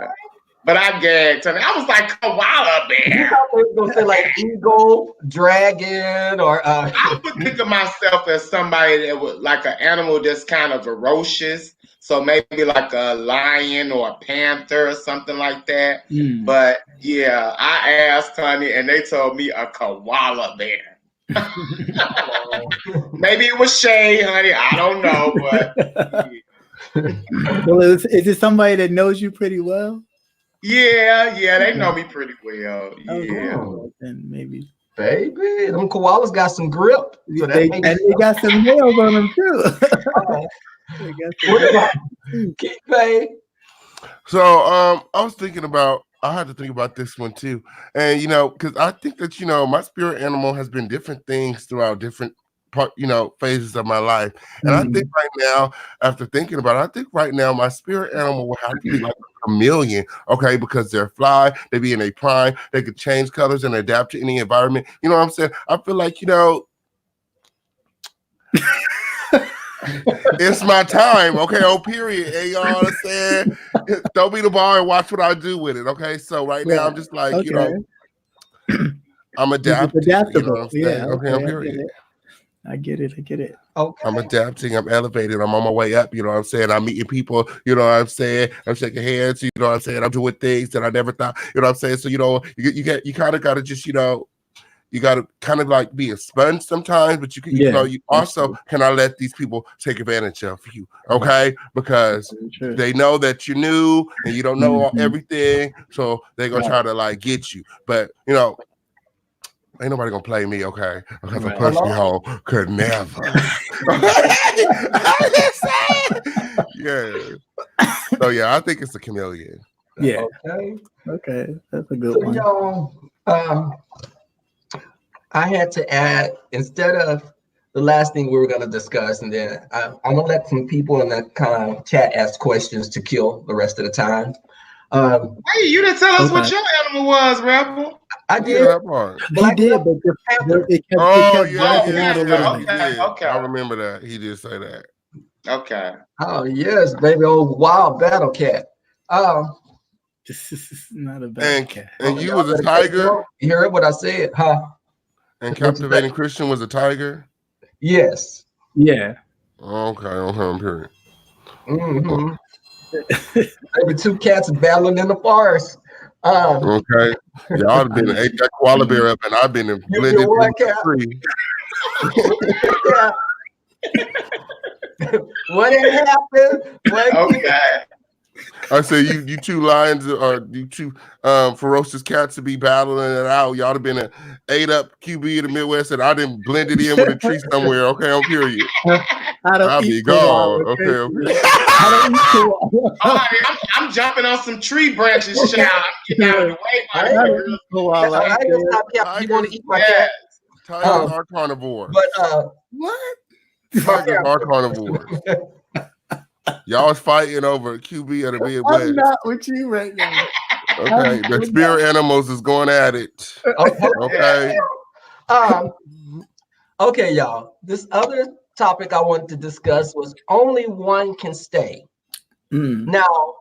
But I gagged. I was like, koala bear. You thought they were going to say like eagle, dragon, or... I would think of myself as somebody that would like an animal that's kind of ferocious. So maybe like a lion or a panther or something like that. But yeah, I asked, honey, and they told me a koala bear. Maybe it was shade, honey. I don't know, but yeah. Well, is it somebody that knows you pretty well? Yeah, they know me pretty well. Yeah. Then maybe. Baby, them koalas got some grip. So they got some nails on them too. What about Keith? So I was thinking about, I had to think about this one too. And because I think that my spirit animal has been different things throughout different phases of my life. And I think right now, after thinking about it, I think right now my spirit animal will have to be like a chameleon, okay? Because they're fly, they be in a prime, they could change colors and adapt to any environment. You know what I'm saying? I feel like, it's my time, okay? Oh, period. Hey, you know what I'm saying? Throw me the ball and watch what I do with it, okay? So right now, I'm just like, I'm adapting. Adaptable. You know what I'm saying? Okay, period. I get it. Okay. I'm adapting. I'm elevating. I'm on my way up. You know what I'm saying? I'm meeting people. You know what I'm saying? I'm shaking hands. You know what I'm saying? I'm doing things that I never thought. You know what I'm saying? So you kind of got to just you got to kind of like be a sponge sometimes, but you also cannot let these people take advantage of you, okay? Because they know that you're new and you don't know everything, so they're gonna try to like get you. But ain't nobody gonna play me, okay? Because a pussy hole could never. Yeah. So yeah, I think it's a chameleon. Yeah. Okay. That's a good one. Y'all, I had to add, instead of the last thing we were going to discuss, and then I'm going to let some people in the kind of chat ask questions to kill the rest of the time. Hey, you didn't tell us what your animal was, Rebel. I did. Yeah, that part. He did, but it kept out a little bit. Okay. I remember that. He did say that. Okay. Oh, yes, baby. Old wild battle cat. This is not a bad cat. And you was a tiger? You heard what I said, huh? And Captivating Christian was a tiger? Yes. Yeah. Okay, period. Maybe two cats battling in the forest. Okay. Y'all have been ate that koala bear up, and I've been blended in the tree. What had happened? Okay. I say you two lions or you two ferocious cats to be battling it out. Y'all have been an 8-up QB in the Midwest, and I didn't blend it in with a tree somewhere. Okay, on period. I don't I'll eat be koala. gone. Okay. I don't eat koala. Oh, honey, I'm jumping on some tree branches, child. I'm getting out of the way, I honey. don't eat koala. I ain't gonna stop you. You want to eat my cat? Tigers are carnivores. But What? Tigers are carnivores. Y'all was fighting over QB of the Midwest. I'm not with you right now. Okay, the spirit animals is going at it. Okay. Okay, y'all. This other topic I wanted to discuss was only one can stay. Now,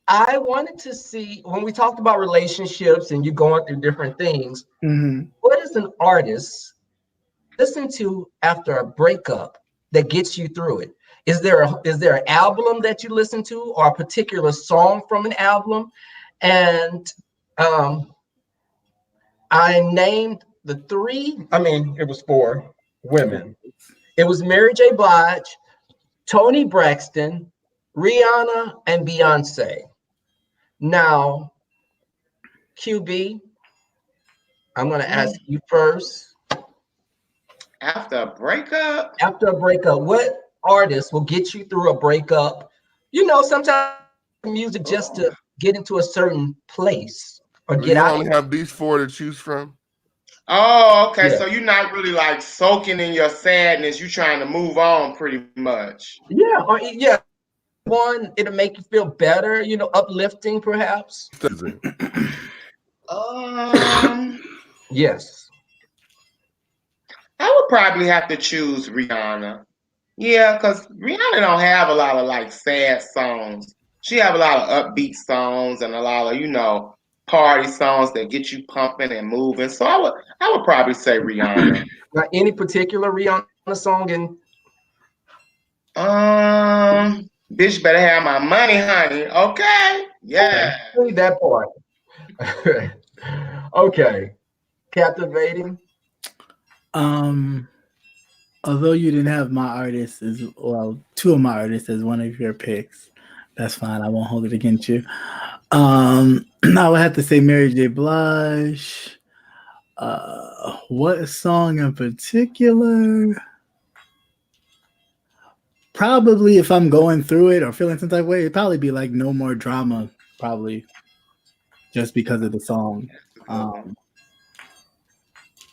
I wanted to see when we talked about relationships and you going through different things, what is an artist listen to after a breakup that gets you through it? Is there an album that you listen to or a particular song from an album? And I named the three, it was 4 women. It was Mary J. Blige, Toni Braxton, Rihanna, and Beyonce. Now, QB, I'm going to ask you first. After a breakup? After a breakup, what artist will get you through a breakup? You know, sometimes music just to get into a certain place or get You out. only have these 4 to choose from? Oh, okay. Yeah. So you're not really like soaking in your sadness. You're trying to move on pretty much. Yeah, one, it'll make you feel better, uplifting perhaps. Yes. I would probably have to choose Rihanna. Yeah, because Rihanna don't have a lot of like sad songs. She have a lot of upbeat songs and a lot of, party songs that get you pumping and moving. So I would probably say Rihanna. Now, any particular Rihanna song in? Bitch better have my money, honey. Okay. Yeah. Read that part. Okay. Captivating. Although you didn't have my artists as well, 2 of my artists as one of your picks, that's fine. I won't hold it against you. I would have to say Mary J. Blige. What song in particular? Probably if I'm going through it or feeling some type of way, it'd probably be like No More Drama, probably just because of the song.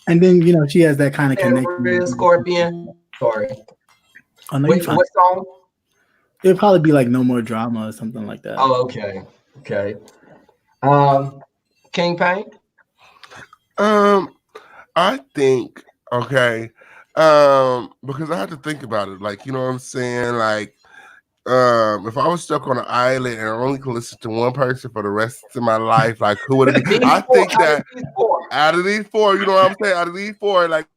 And then, she has that kind of connection. Scorpion. Sorry. Oh, no, Wait, what song? It'd probably be like No More Drama or something like that. Oh, okay. Okay. King Paint? I think, because I had to think about it. Like, you know what I'm saying? Like, if I was stuck on an island and I only could listen to one person for the rest of my life, like who would it be? I think that out of these 4, you know what I'm saying? Out of these 4, like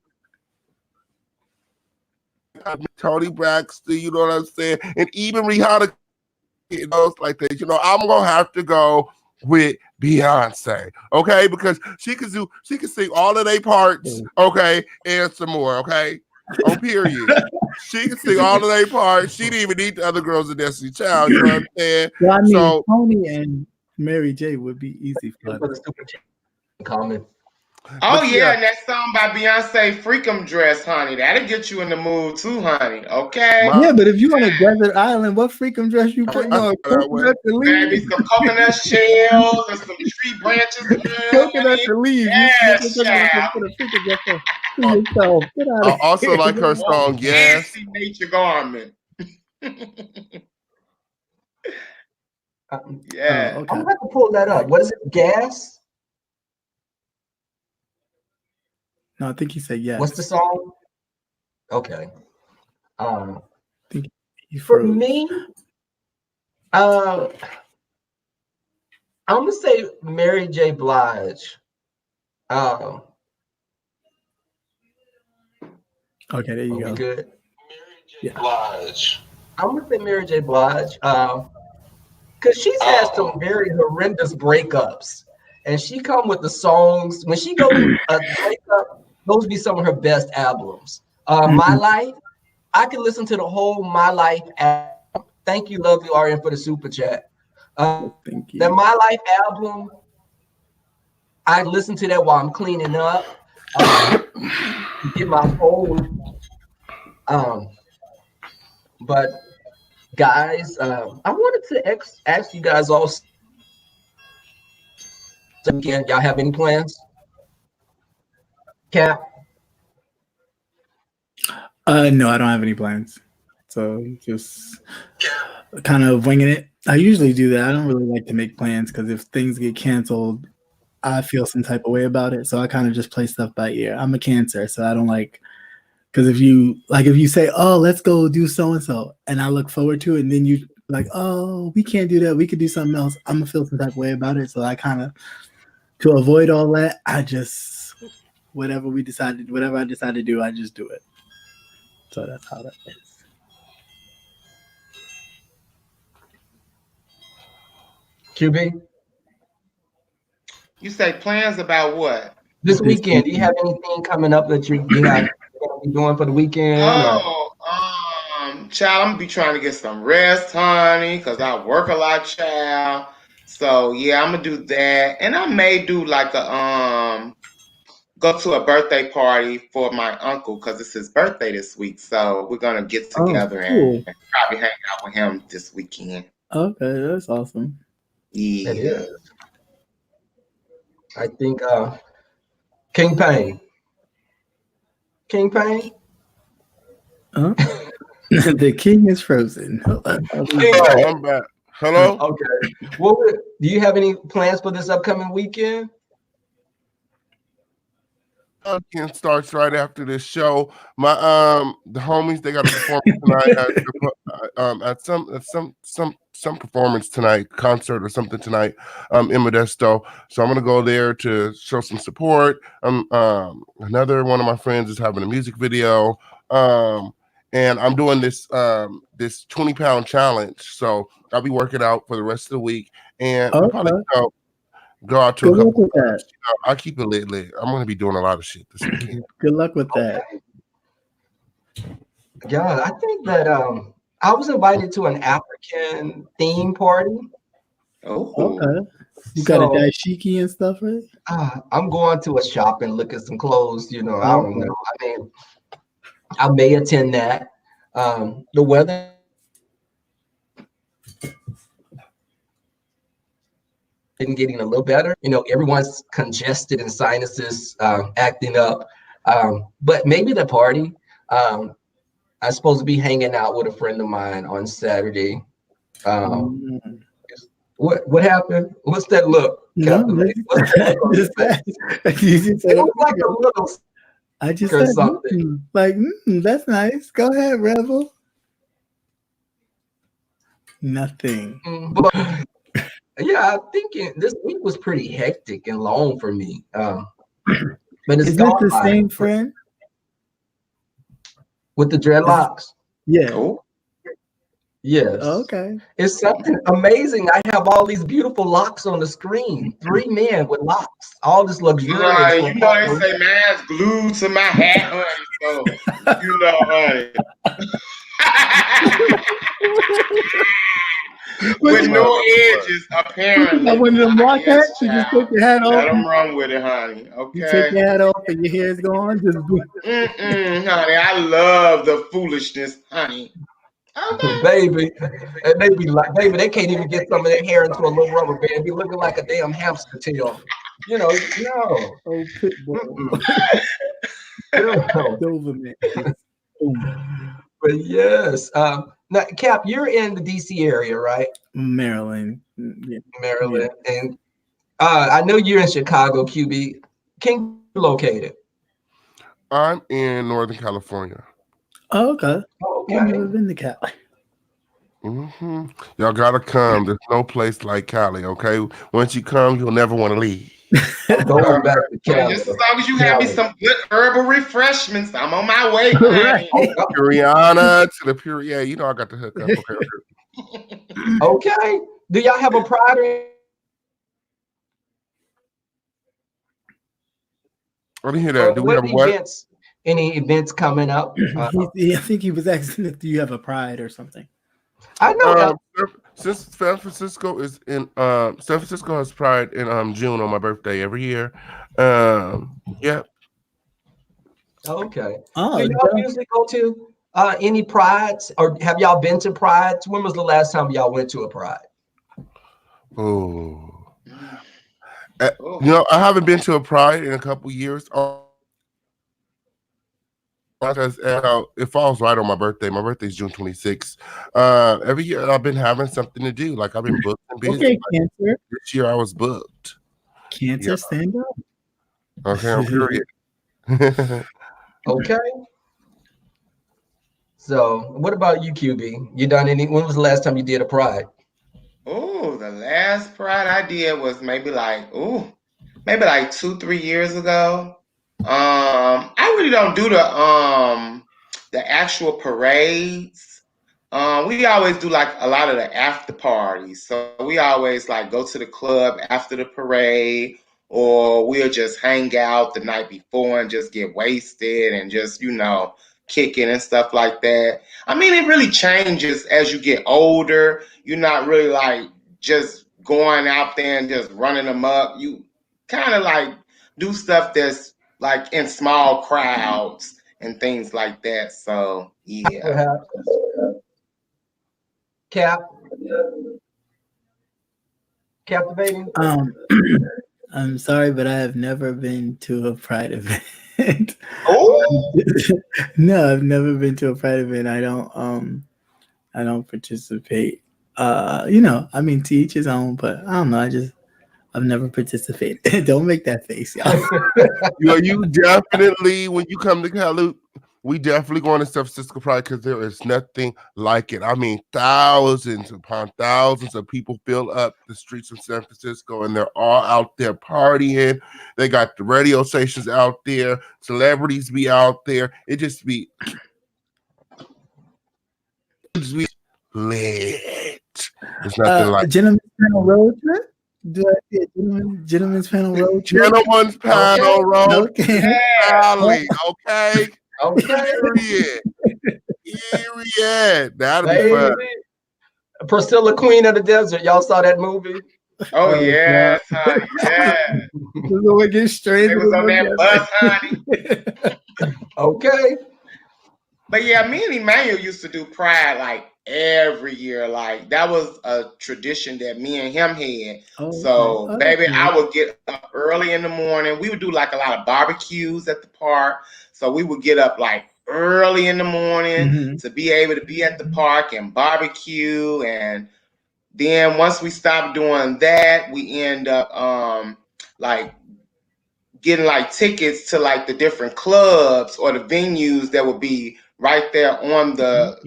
Toni Braxton, you know what I'm saying? And even Rihanna, like that. I'm gonna have to go with Beyonce, okay? Because she can sing all of their parts, okay, and some more, okay? On period. She can sing all of their parts. She didn't even need the other girls in Destiny Child, you know what I'm saying? Well, I mean, Toni and Mary J would be easy for us. Comment. Oh, yeah, and that song by Beyonce, Freakum Dress, honey. That'll get you in the mood too, honey. Okay? Yeah, but if you on a desert island, what freakum dress you putting on? Maybe some coconut shells and some tree branches. Coconut to leave. Yes, I also like her song, Yes. Nature Garment. Yeah. I'm going to have to pull that up. What is it? Gas? No, I think he said yes. What's the song? Okay. For me, I'm gonna say Mary J. Blige. Okay, there you go. Good. Mary J. Blige. I'm gonna say Mary J. Blige. Because she's had some very horrendous breakups, and she come with the songs when she goes a breakup. Those be some of her best albums. My Life, I can listen to the whole My Life album. Thank you, Lovely RN, for the super chat. Thank The you. My Life album, I listen to that while I'm cleaning up, to get my whole. Um, but guys, I wanted to ask you guys also. Again, y'all have any plans? Cap? No, I don't have any plans. So just kind of winging it. I usually do that. I don't really like to make plans because if things get canceled, I feel some type of way about it. So I kind of just play stuff by ear. I'm a Cancer, so I don't like because if you say, "Oh, let's go do so and so," and I look forward to it, and then you like, "Oh, we can't do that. We could do something else." I'm gonna feel some type of way about it. So I kind of to avoid all that, I just whatever I decide to do, I just do it. So that's how that is. QB? You say plans about what? This weekend, do you have anything coming up that you have gonna be doing for the weekend? Or Child, I'm gonna be trying to get some rest, honey, because I work a lot, child. So yeah, I'm gonna do that, and I may do like a go to a birthday party for my uncle because it's his birthday this week. So we're gonna get Oh, together and cool. probably hang out with him this weekend. Okay, that's awesome. it Yeah. is. I think King Pain. King Pain? Huh? The king is frozen. Hold on. King Oh, Pain. I'm back. Hello? Okay. Do you have any plans for this upcoming weekend? Weekend starts right after this show. My the homies, they got a performance tonight at some performance tonight, concert or something tonight in Modesto. So I'm gonna go there to show some support. Another one of my friends is having a music video. And I'm doing this 20-pound challenge. So I'll be working out for the rest of the week, and we'll probably Okay. go out to a Good luck couple with that. clubs. I'll keep it lit. I'm gonna be doing a lot of shit this weekend. Good luck with that. Yeah, I think that I was invited to an African theme party. Oh. Okay. You got a So dashiki and stuff, right? I'm going to a shop and look at some clothes, I don't Okay. know. I mean, I may attend that. The weather is getting a little better. Everyone's congested and sinuses acting up. But maybe the party. I'm supposed to be hanging out with a friend of mine on Saturday. Um, Mm. what happened? What's that look, No, Captain Lady? What's that look on your face? you just It said, was like a little I just or said, something. like, that's nice. Go ahead, Rebel. Nothing. But yeah, I'm thinking this week was pretty hectic and long for me. But it's Is this gone the by same friend? with the dreadlocks. Yeah. Oh. Yes. Okay. It's something amazing. I have all these beautiful locks on the screen. 3 men with locks. All this luxurious. Right, they say mine's glued to my hat, honey. So, honey. With no edges, apparently. Got one of them lock hats. You just take your hat off. Let them run with it, honey. You take Okay. your hat off and your hair's gone. Just Honey, I love the foolishness, honey. Okay. Baby. And they be like, baby, they can't even get some of their hair into a little rubber band. Be looking like a damn hamster tail. No. oh, pit bull. No. Doberman. But yes. Now, Cap, you're in the DC area, right? Maryland. Yeah. Maryland. And I know you're in Chicago, QB. King located. I'm in Northern California. Oh, okay. Okay. I've never been to Cali. Y'all gotta come. There's no place like Cali, okay? Once you come, you'll never want to leave. Going back to Cali. Just as long as you have me some good herbal refreshments, I'm on my way, Right. honey. Puriana to the Pure. Yeah, I got the hook up. Okay. Okay. Do y'all have a Pride? I didn't hear that. Do we have what? Events Any events coming up? I think he was asking if you have a pride or something. I know. Since San Francisco has Pride in June on my birthday every year. Yeah. Okay. Oh, Do y'all usually go to any prides, or have y'all been to prides? When was the last time y'all went to a pride? Oh. Oh. You know, I haven't been to a Pride in a couple years. Because it falls right on my birthday. My birthday's June 26th. Every year I've been having something to do. Like I've been booked and busy. okay, Like, Cancer. this year I was booked. Cancer, Yeah. stand up. Okay, I'm period. Okay. So, what about you, QB? You done any? When was the last time you did a pride? Oh, the last pride I did was maybe like 2-3 years ago. I really don't do the actual parades. We always do like a lot of the after parties. So we always like go to the club after the parade, or we'll just hang out the night before and just get wasted and just, kicking and stuff like that. I mean, it really changes as you get older. You're not really like just going out there and just running them up. You kind of like do stuff that's like in small crowds and things like that. So yeah. Perhaps. Cap, captivating. Um, I'm sorry, but I have never been to a pride event. Oh, No, I've never been to a pride event. I don't participate. I mean, to each his own, but I don't know. I've never participated. Don't make that face, y'all. You definitely, when you come to Cali, we definitely going to San Francisco Pride because there is nothing like it. I mean, thousands upon thousands of people fill up the streets of San Francisco, and they're all out there partying. They got the radio stations out there, celebrities be out there. It just be lit. It's nothing like Gentlemen's panel road trip. Do I see a gentlemen's panel road trip? Gentleman's Panel Road Okay. Cali. Okay. Okay. Period. That'll be fun. Priscilla, Queen of the Desert. Y'all saw that movie? oh yes, honey, yeah. So it gets straight. They was on that bus, honey. Okay. But yeah, me and Emmanuel used to do Pride like every year. Like that was a tradition that me and him had. Oh, So, okay. baby, I would get up early in the morning. We would do like a lot of barbecues at the park. So we would get up like early in the morning to be able to be at the park and barbecue. And then once we stopped doing that, we end up like getting like tickets to like the different clubs or the venues that would be right there on the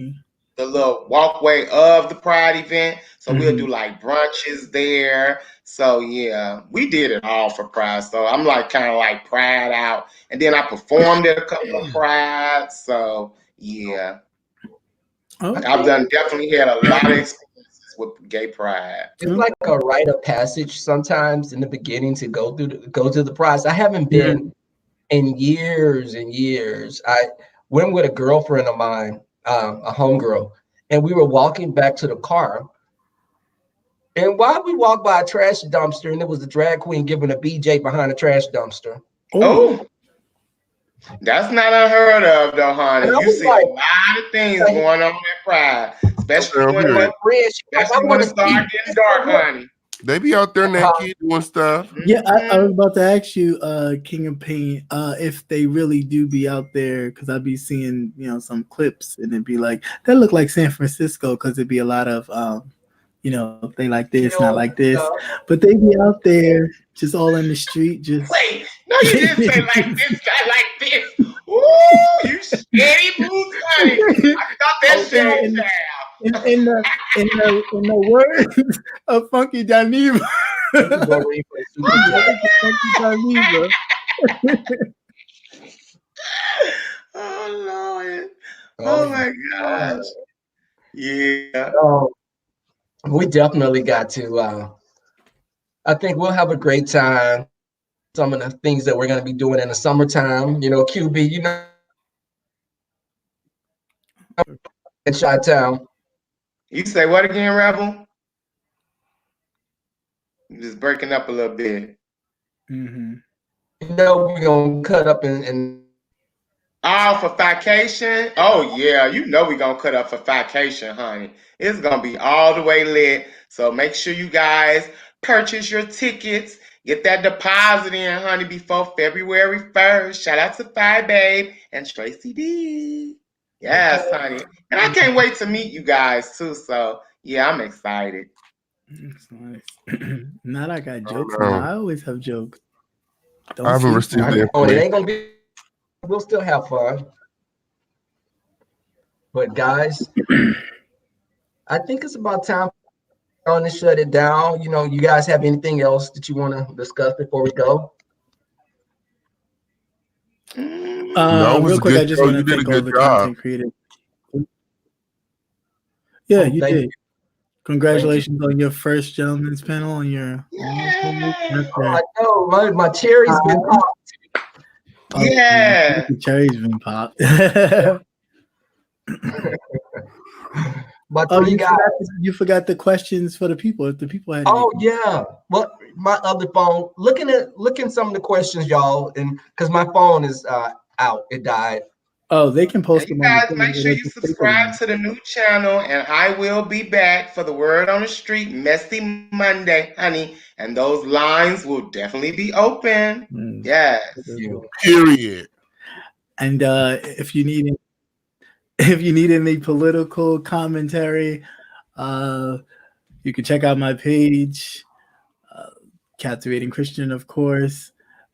little walkway of the Pride event. So we'll do like brunches there. So yeah, we did it all for Pride. So I'm like kind of like Pride out. And then I performed at a couple of Prides. So yeah. Okay. I've definitely had a lot of experiences with gay Pride. It's like a rite of passage sometimes in the beginning to go to the prize. I haven't been in years and years. I went with a girlfriend of mine, a homegirl, and we were walking back to the car. And while we walked by a trash dumpster, and there was a drag queen giving a BJ behind a trash dumpster. Oh, that's not unheard of, though, honey. You see like, a lot of things going on at Pride, especially when it starts getting dark, honey. They be out there naked doing stuff. Yeah, I was about to ask you, King of Pain, if they really do be out there, because I'd be seeing, some clips, and it'd be like, that look like San Francisco, because it'd be a lot of, they like this, not like this, but they be out there just all in the street, just. Wait, no, you didn't say like this, guy like this. Ooh, you steady boots, honey. I thought that shit down. In the words of Funky Dineva. Oh Lord. Oh my gosh. Yeah. We definitely got to I think we'll have a great time. Some of the things that we're going to be doing in the summertime, QB, in Chi-Town. You say what again, Rebel? You just breaking up a little bit. Mm-hmm. You know we're gonna cut up and Oh, for vacation? Oh yeah, you know we gonna cut up for vacation, honey. It's gonna be all the way lit. So make sure you guys purchase your tickets. Get that deposit in, honey, before February 1st. Shout out to Fi Babe and Tracy D. Yes, honey. And I can't wait to meet you guys too. So yeah, I'm excited. That's nice. Now I got jokes now. Um, I always have jokes. I Don't haven't sleep received on the it. I know it information. ain't gonna be. We'll still have fun, but guys, I think it's about time on to shut it down. You know, you guys have anything else that you want to discuss before we go? No, it was Real a quick, good I just show. want You to did a thank all good the job. content creators. Yeah, Oh, you thank did. you. Congratulations on your first gentleman's panel on your Yay! Oh, I know, my cherry's been popped. Yeah. the cherry's been popped. My Oh, three guys. you forgot the questions for the people. If the people had any, Oh yeah. Well, my other phone. Looking some of the questions, y'all, and because my phone is out, it died. oh, they can And post you them on the guys thing. make sure It'll you just stay for them. subscribe to the new channel, and I will be back for the word on the street, Messy Monday, honey. And those lines will definitely be open. Mm. Yes. You. Period. And if you need any political commentary, you can check out my page, Captivating Christian, of course,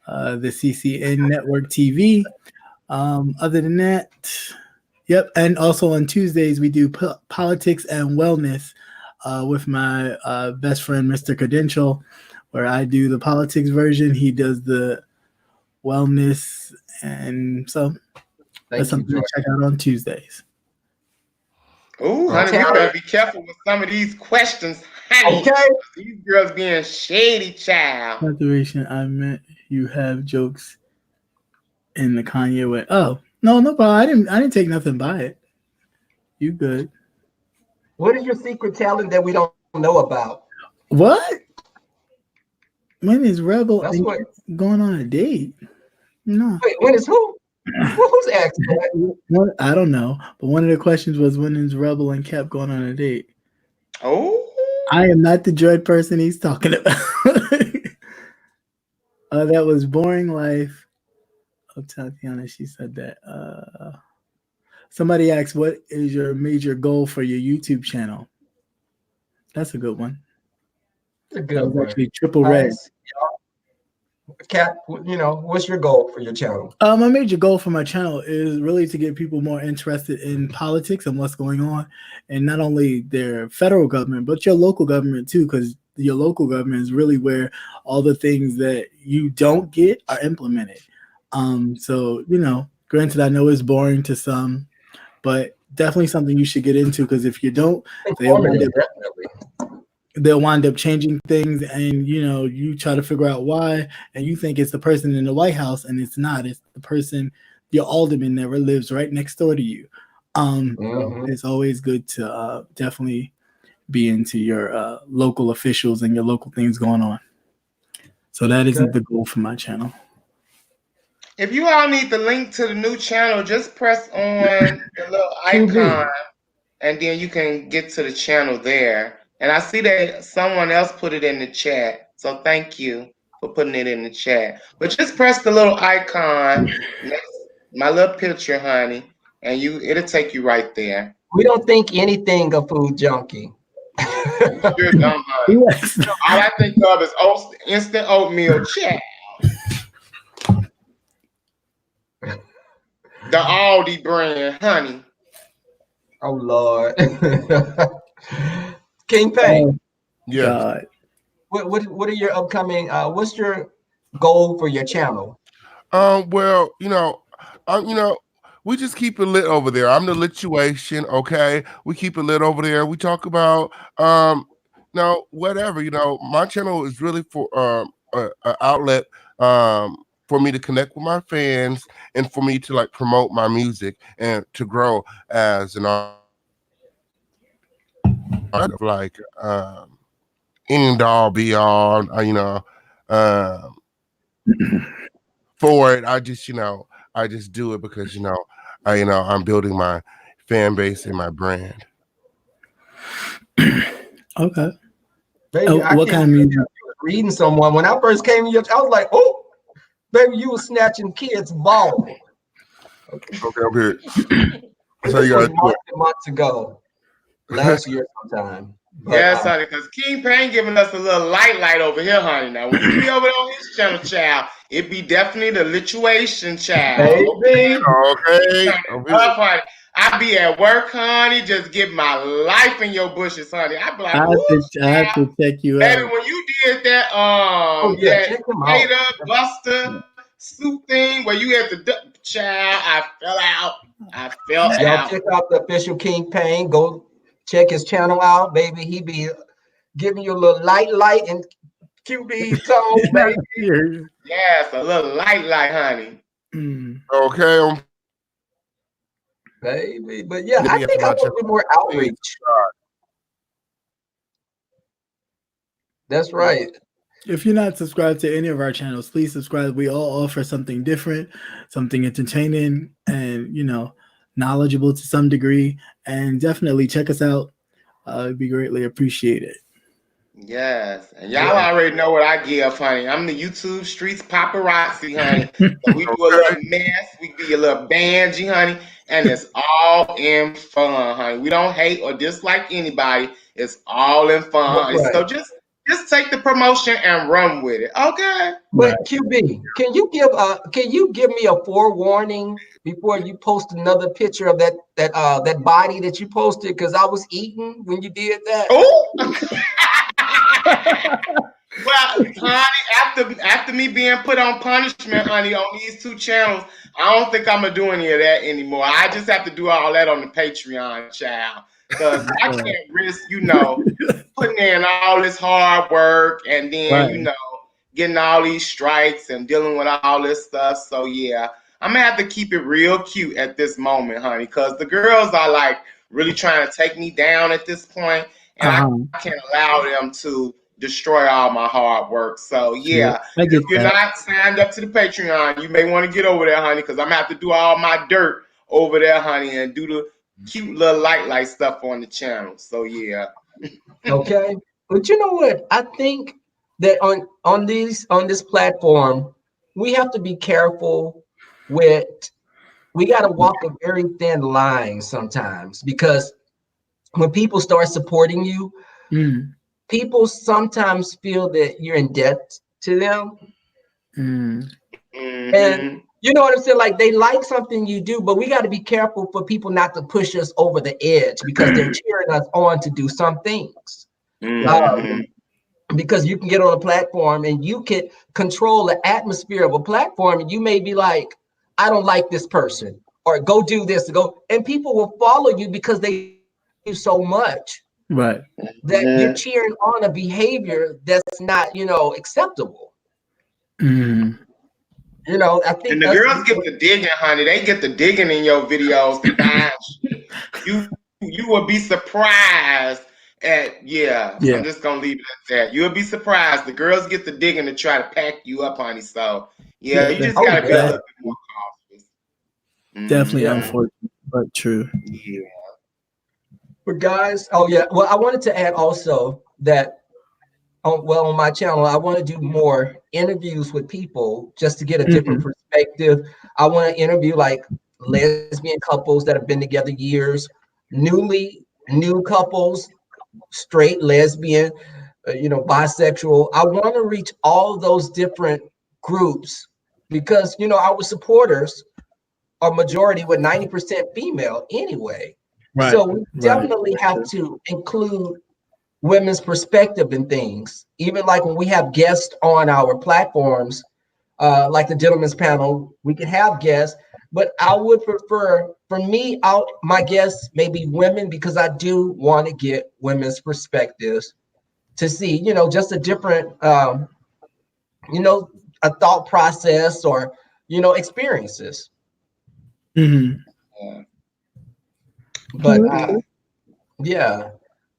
the CCN Network TV. Other than that, yep. And also on Tuesdays, we do politics and wellness with my best friend, Mr. Credential, where I do the politics version. He does the wellness. And so that's Thank you, something to Joy. check out on Tuesdays. Ooh, honey, we better be careful with some of these questions, honey. Okay. These girls being shady, child. Consideration, I meant you have jokes in the Kanye way. Oh, no, no problem. I didn't take nothing by it. You good. What is your secret talent that we don't know about? What? When is Rebel That's what. going on a date? No. Wait, when is who? Who's asking that? I don't know. But one of the questions was when is Rebel and Cap going on a date? Oh. I am not the dread person he's talking about. That was Boring Life. Oh, Tatiana, she said that. Somebody asked, what is your major goal for your YouTube channel? That's a good one. That's a That good was one. actually triple red. Guys, Kat, what's your goal for your channel? My major goal for my channel is really to get people more interested in politics and what's going on, and not only their federal government, but your local government too, because your local government is really where all the things that you don't get are implemented. So granted, I know it's boring to some, but definitely something you should get into, because if you don't, Informative, definitely. they'll wind up changing things, and you try to figure out why, and you think it's the person in the White House, and it's not. It's the person, your alderman, that lives right next door to you. So it's always good to definitely be into your local officials and your local things going on. So that isn't the goal for my channel. If you all need the link to the new channel, just press on the little icon, and then you can get to the channel there. And I see that someone else put it in the chat, so thank you for putting it in the chat. But just press the little icon next my little picture, honey, and it'll take you right there. We don't think anything of Food Junkie. You're dumb, honey. All I think of is instant oatmeal chat. The Aldi brand, honey. Oh Lord. King Payne. Yeah. God. What are your upcoming what's your goal for your channel? Well, we just keep it lit over there. I'm the lituation, okay? We keep it lit over there. We talk about whatever. My channel is really for an outlet for me to connect with my fans and for me to like promote my music and to grow as an artist. Like end all be all, um, for it. I just do it because I'm building my fan base and my brand. Okay. Baby, I What can't kind of believe music? you was reading someone. When I first came to you, I was like, oh, baby, you was snatching kids' ball. Okay, I'm here. And That's how this you was gotta do months and months ago, last year sometime. But Yes, honey, because King Payne giving us a little light over here, honey. Now, when you be over there on his channel, child, it be definitely the lituation, child. Okay? baby, Okay. Turn it up, honey. I be at work, honey, just get my life in your bushes, honey. I be like, ooh, I have to check you baby, out. when you did that, oh yeah, that check them out. Gator Buster suit thing where you had the child, I fell out. I fell Y'all out. check out the official King Payne. Go check his channel out, baby. He be giving you a little light and QB tone, baby. Yeah. Yes, a little light, honey. Mm. Okay. Baby. But yeah, Get I me after think I my want to channel. do more outreach. That's right. If you're not subscribed to any of our channels, please subscribe. We all offer something different, something entertaining, and knowledgeable to some degree. And definitely check us out. It'd be greatly appreciated. Yes, and y'all Yeah. already know what I give, honey. I'm the YouTube streets paparazzi, honey. So we do a little mess, we be a little bangy, honey, and it's all in fun, honey. We don't hate or dislike anybody. It's all in fun, That's honey. right. So just take the promotion and run with it, okay? But Right. QB, can you give me a forewarning before you post another picture of that body that you posted? Because I was eating when you did that. Oh. Well, honey, after me being put on punishment, honey, on these two channels, I don't think I'm gonna do any of that anymore. I just have to do all that on the Patreon, child, because I can't risk, putting in all this hard work and then, Right. getting all these strikes and dealing with all this stuff. So yeah, I'm gonna have to keep it real cute at this moment, honey, because the girls are like really trying to take me down at this point, and I can't allow them to destroy all my hard work. So Sure. yeah, I get if you're that. not signed up to the Patreon, you may want to get over there, honey, because I'm gonna have to do all my dirt over there, honey, and do the cute little light stuff on the channel. So yeah. Okay. But you know what? I think that on this platform, we have to be careful with we got to walk a very thin line sometimes because when people start supporting you, Mm. people sometimes feel that you're in debt to them. Mm. And Mm-hmm. you know what I'm saying? Like they like something you do, but we got to be careful for people not to push us over the edge because they're cheering us on to do some things. Mm-hmm. Because you can get on a platform and you can control the atmosphere of a platform, and you may be like, I don't like this person, or go do this, and people will follow you because they do so much Right. that you're cheering on a behavior that's not, acceptable. Mm. I think And the that's girls get the digging, honey. They get the digging in your videos to find you will be surprised at Yeah. I'm just gonna leave it at that. You'll be surprised. The girls get the digging to try to pack you up, honey. So yeah, you just gotta be a little bit more cautious. Definitely Yeah. unfortunate, but true. Yeah. But guys, oh yeah, well, I wanted to add also that on my channel, I want to do more interviews with people just to get a different perspective. I want to interview like lesbian couples that have been together years, new couples, straight, lesbian, bisexual. I want to reach all those different groups because our supporters are majority with 90% female anyway. Right. So we definitely have to include women's perspective in things. Even like when we have guests on our platforms, like the gentleman's panel, we can have guests, but I would prefer, for me, my guests may be women because I do want to get women's perspectives to see, just a different, a thought process or, experiences. Mhm. Yeah. But yeah,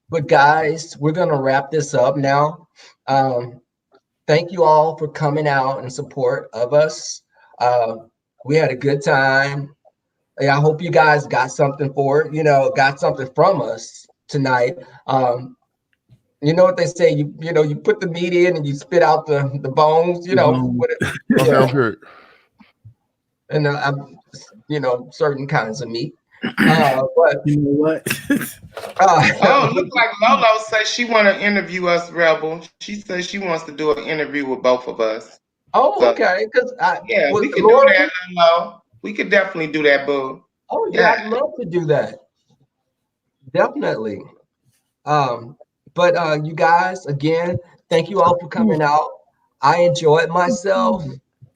but guys, we're gonna wrap this up now. Thank you all for coming out in support of us. We had a good time. I hope you guys got something for it, got something from us tonight. You know what they say, you put the meat in and you spit out the bones, Okay, yeah, I'm here. and certain kinds of meat. But You know what? Oh, look like Lolo says she want to interview us, Rebel. She says she wants to do an interview with both of us. oh, So, okay, because yeah, with we could do Lori, that, Lolo. We could definitely do that, boo. oh yeah, Yeah. I'd love to do that. Definitely. But you guys, again, thank you all for coming out. I enjoyed myself.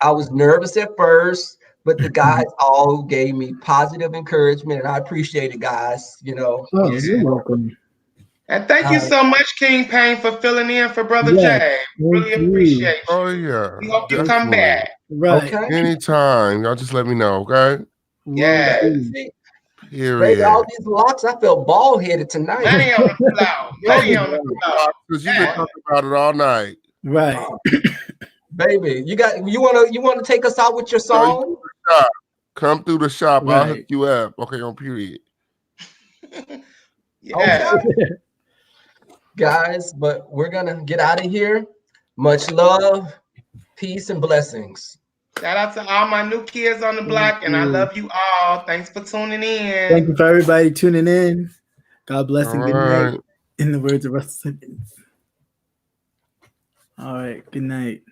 I was nervous at first, but the guys all gave me positive encouragement, and I appreciate it, guys. Oh, you're welcome. And thank you so much, King Payne, for filling in for Brother Yes, Jay. thank Really you. appreciate Oh you. yeah, We hope you come definitely. back. Right. Okay. Anytime, y'all just let me know, okay? Will Yeah. do. See, baby, Period. all these locks, I felt bald headed tonight. Money on the floor. Money on the floor. Because you can Yeah. talk about it all night. Right. Oh, baby, you wanna take us out with your So you song? shop. Come through the shop. I'll hook Right. you up. Okay, on period. Yeah. Okay, guys, but we're gonna get out of here. Much love, peace, and blessings. Shout out to all my new kids on the block, and I love you all. Thanks for tuning Thank in. you for everybody tuning in. God bless All and good night. right. In the words of Russell Simmons. All right. Good night.